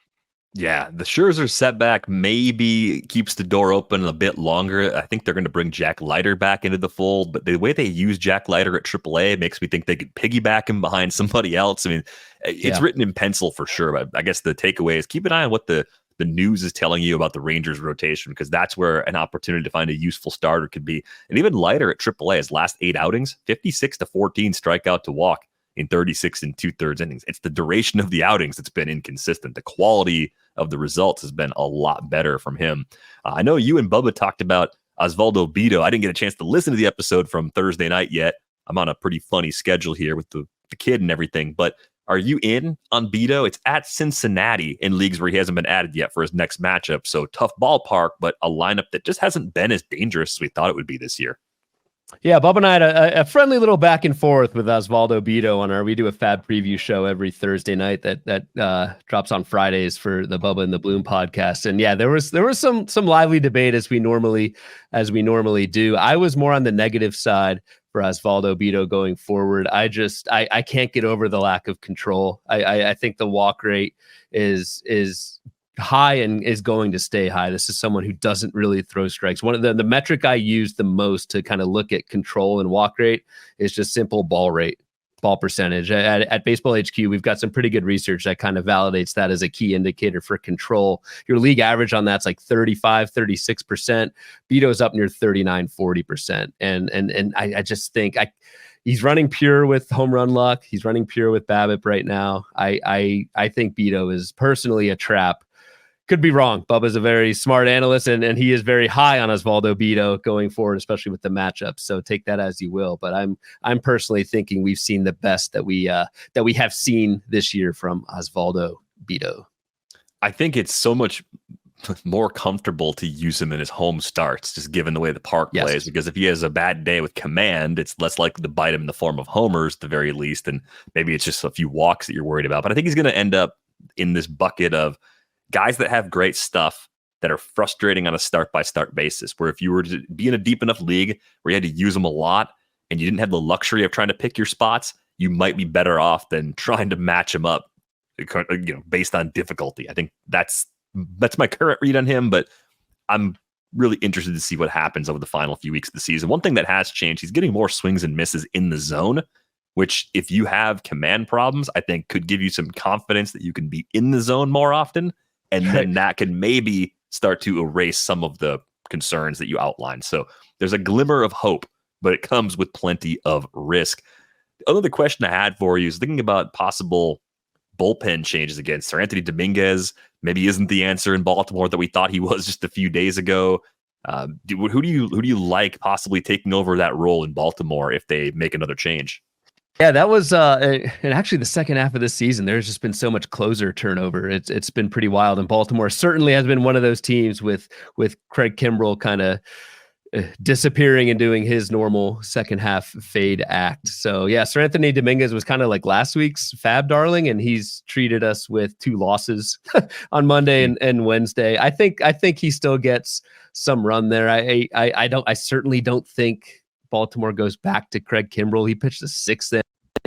[SPEAKER 1] Yeah, the Scherzer setback maybe keeps the door open a bit longer. I think they're going to bring Jack Leiter back into the fold, but the way they use Jack Leiter at AAA makes me think they could piggyback him behind somebody else. I mean, it's written in pencil for sure, but I guess the takeaway is keep an eye on what the news is telling you about the Rangers rotation, because that's where an opportunity to find a useful starter could be. And even Leiter at AAA, his last 8 outings, 56-14 strikeout to walk in 36 and 2/3 innings. It's the duration of the outings that's been inconsistent. The quality of the results has been a lot better from him. I know you and Bubba talked about Osvaldo Bido. I didn't get a chance to listen to the episode from Thursday night yet. I'm on a pretty funny schedule here with the kid and everything, but are you in on Bido? It's at Cincinnati in leagues where he hasn't been added yet for his next matchup. So tough ballpark, but a lineup that just hasn't been as dangerous as we thought it would be this year.
[SPEAKER 2] Yeah, Bob and I had a friendly little back and forth with Osvaldo Bido we do a Fab preview show every Thursday night that drops on Fridays for the Bubba and the Bloom podcast. And yeah, there was some lively debate as we normally do. I was more on the negative side for Osvaldo Bido going forward. I can't get over the lack of control. I think the walk rate is high and is going to stay high. This is someone who doesn't really throw strikes. One of the metric I use the most to kind of look at control and walk rate is just simple ball percentage. At Baseball HQ, we've got some pretty good research that kind of validates that as a key indicator for control. Your league average on that's like 35-36%. Bido's up near 39-40%. And I just think he's running pure with home run luck. He's running pure with BABIP right now. I think Bido is personally a trap. could be wrong. Bubba's a very smart analyst, and he is very high on Osvaldo Bido going forward, especially with the matchup. So take that as you will. But I'm personally thinking we've seen the best that we have seen this year from Osvaldo Bido.
[SPEAKER 1] I think it's so much more comfortable to use him in his home starts, just given the way the park plays, because if he has a bad day with command, it's less likely to bite him in the form of homers at the very least, and maybe it's just a few walks that you're worried about. But I think he's going to end up in this bucket of guys that have great stuff that are frustrating on a start-by-start basis, where if you were to be in a deep enough league where you had to use them a lot and you didn't have the luxury of trying to pick your spots, you might be better off than trying to match them up, based on difficulty. I think that's my current read on him, but I'm really interested to see what happens over the final few weeks of the season. One thing that has changed, he's getting more swings and misses in the zone, which if you have command problems, I think could give you some confidence that you can be in the zone more often. And then that can maybe start to erase some of the concerns that you outlined. So there's a glimmer of hope, but it comes with plenty of risk. The other question I had for you is thinking about possible bullpen changes again. Sir Anthony Dominguez maybe isn't the answer in Baltimore that we thought he was just a few days ago. Who do you like possibly taking over that role in Baltimore if they make another change?
[SPEAKER 2] Yeah, that was and actually the second half of this season, there's just been so much closer turnover. It's been pretty wild. And Baltimore certainly has been one of those teams with Craig Kimbrell kind of disappearing and doing his normal second half fade act. So yeah, Sir Anthony Dominguez was kind of like last week's Fab darling, and he's treated us with 2 losses on Monday and Wednesday. I think he still gets some run there. I certainly don't think Baltimore goes back to Craig Kimbrell. He pitched the 6th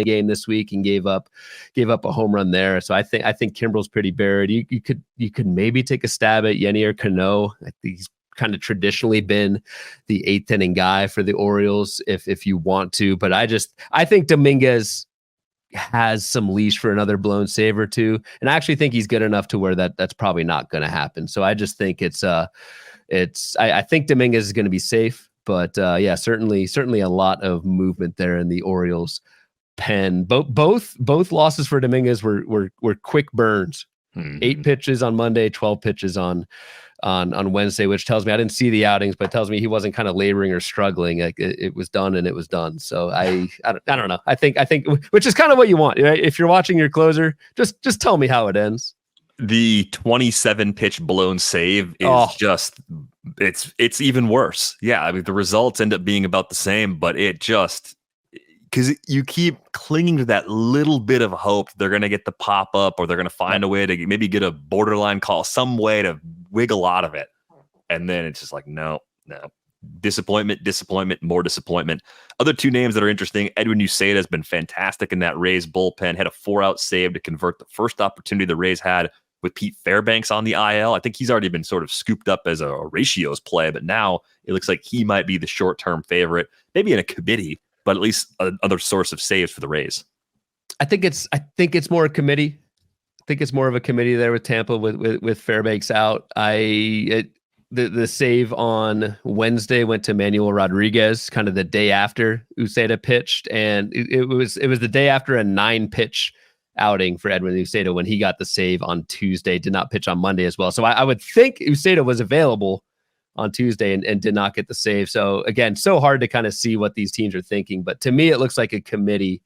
[SPEAKER 2] game this week and gave up a home run there. So I think Kimbrell's pretty buried. You could maybe take a stab at Yenier Cano. I think he's kind of traditionally been the 8th inning guy for the Orioles if you want to, but I think Dominguez has some leash for another blown save or two, and I actually think he's good enough to where that's probably not going to happen. So I just think I think Dominguez is going to be safe, but yeah, certainly a lot of movement there in the Orioles pen. Both losses for Dominguez were quick burns. 8 pitches on Monday, 12 pitches on Wednesday, which tells me, I didn't see the outings, but tells me he wasn't kind of laboring or struggling. Like it was done and it was done. So I don't know. I think which is kind of what you want, right? If you're watching your closer, just tell me how it ends.
[SPEAKER 1] The 27 pitch blown save is it's even worse. Yeah, I mean the results end up being about the same, but it just, because you keep clinging to that little bit of hope they're going to get the pop up, or they're going to find a way to maybe get a borderline call, some way to wiggle out of it. And then it's just like, no. Disappointment, more disappointment. Other 2 names that are interesting, Edwin Uceda has been fantastic in that Rays bullpen, had a 4-out save to convert the first opportunity the Rays had with Pete Fairbanks on the IL. I think he's already been sort of scooped up as a ratios play, but now it looks like he might be the short-term favorite, maybe in a committee, but at least another source of saves for the Rays. I think it's more a committee. I think it's more of a committee there with Tampa with Fairbanks out. The save on Wednesday went to Manuel Rodriguez, kind of the day after Uceda pitched, and it was the day after a 9-pitch outing for Edwin Uceda when he got the save on Tuesday. Did not pitch on Monday as well. So I would think Uceda was available on Tuesday and did not get the save. So again, so hard to kind of see what these teams are thinking. But to me, it looks like a committee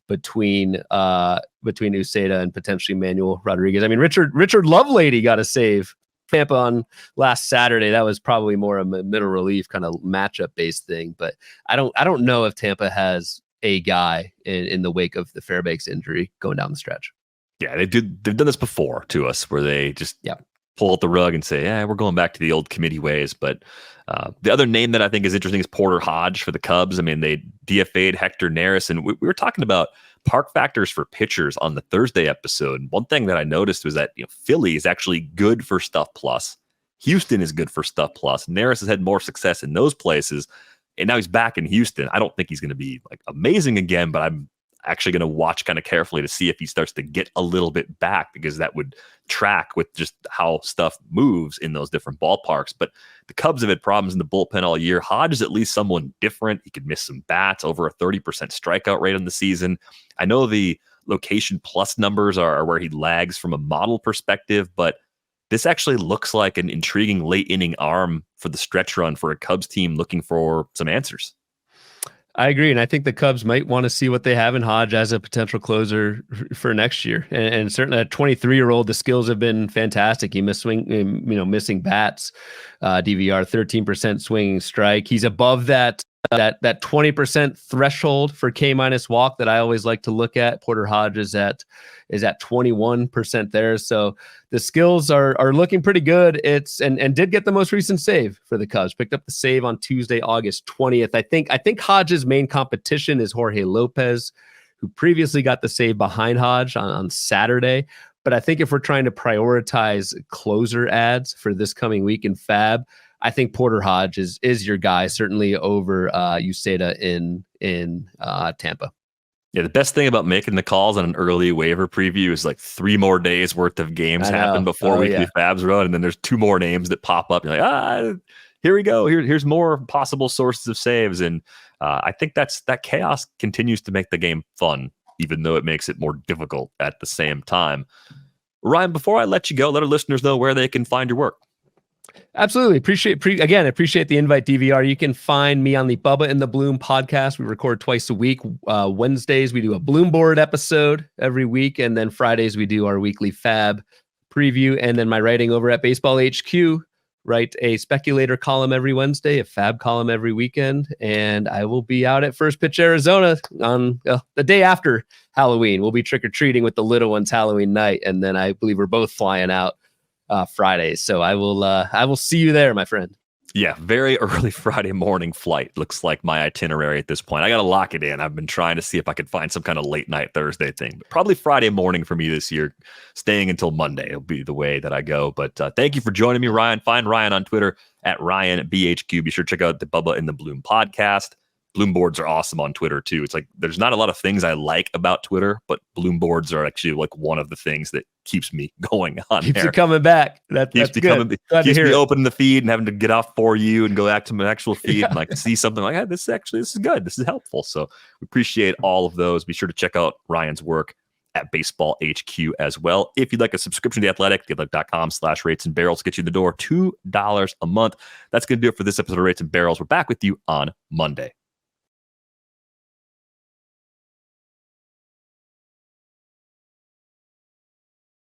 [SPEAKER 1] between Uceda and potentially Manuel Rodriguez. I mean, Richard Lovelady got a save Tampa on last Saturday. That was probably more a middle relief kind of matchup based thing. But I don't know if Tampa has a guy in the wake of the Fairbanks injury going down the stretch. Yeah, they've done this before to us, where they just pull out the rug and say, "Yeah, we're going back to the old committee ways." But the other name that I think is interesting is Porter Hodge for the Cubs. I mean, they DFA'd Hector Neris, and we were talking about park factors for pitchers on the Thursday episode. One thing that I noticed was that Philly is actually good for Stuff Plus. Houston is good for Stuff Plus. Neris has had more success in those places, and now he's back in Houston. I don't think he's going to be like amazing again, but I'm actually going to watch kind of carefully to see if he starts to get a little bit back, because that would track with just how stuff moves in those different ballparks. But the Cubs have had problems in the bullpen all year. Hodge is at least someone different. He could miss some bats, over a 30% strikeout rate on the season. I know the location plus numbers are where he lags from a model perspective, but this actually looks like an intriguing late inning arm for the stretch run for a Cubs team looking for some answers.
[SPEAKER 2] I agree. And I think the Cubs might want to see what they have in Hodge as a potential closer for next year. And certainly at 23-year-old, the skills have been fantastic. He missing bats, DVR, 13% swinging strike. He's above that 20% threshold for K- walk that I always like to look at. Porter Hodge is at 21% there. So the skills are looking pretty good. And did get the most recent save for the Cubs. Picked up the save on Tuesday, August 20th. I think Hodge's main competition is Jorge Lopez, who previously got the save behind Hodge on Saturday. But I think if we're trying to prioritize closer ads for this coming week in Fab, I think Porter Hodge is your guy, certainly over Uceda in Tampa.
[SPEAKER 1] Yeah, the best thing about making the calls on an early waiver preview is like 3 more days worth of games happen before weekly Fabs run, and then there's 2 more names that pop up. You're like, here we go. Here's more possible sources of saves, and I think that chaos continues to make the game fun, even though it makes it more difficult at the same time. Ryan, before I let you go, let our listeners know where they can find your work.
[SPEAKER 2] Absolutely. Appreciate the invite, DVR. You can find me on the Bubba and the Bloom podcast. We record twice a week. Wednesdays, we do a Bloom board episode every week. And then Fridays, we do our weekly Fab preview. And then my writing over at Baseball HQ, write a speculator column every Wednesday, a Fab column every weekend. And I will be out at First Pitch Arizona on the day after Halloween. We'll be trick-or-treating with the little ones Halloween night. And then I believe we're both flying out Fridays. So I will see you there, my friend.
[SPEAKER 1] Yeah, very early Friday morning flight looks like my itinerary at this point. I got to lock it in. I've been trying to see if I could find some kind of late night Thursday thing, but probably Friday morning for me this year, staying until Monday. It'll be the way that I go. But thank you for joining me, Ryan. Find Ryan on Twitter at RyanBHQ. Be sure to check out the Bubba and the Bloom podcast. Bloom boards are awesome on Twitter too. It's like there's not a lot of things I like about Twitter, but Bloom boards are actually like one of the things that keeps me going on.
[SPEAKER 2] Keeps you coming back. That's good.
[SPEAKER 1] Keeps me opening the feed and having to get off for you and go back to my actual feed and like see something like, hey, this is good. This is helpful. So we appreciate all of those. Be sure to check out Ryan's work at Baseball HQ as well. If you'd like a subscription to The Athletic, theathletic.com/rates and barrels gets you the door, $2 a month. That's going to do it for this episode of Rates and Barrels. We're back with you on Monday.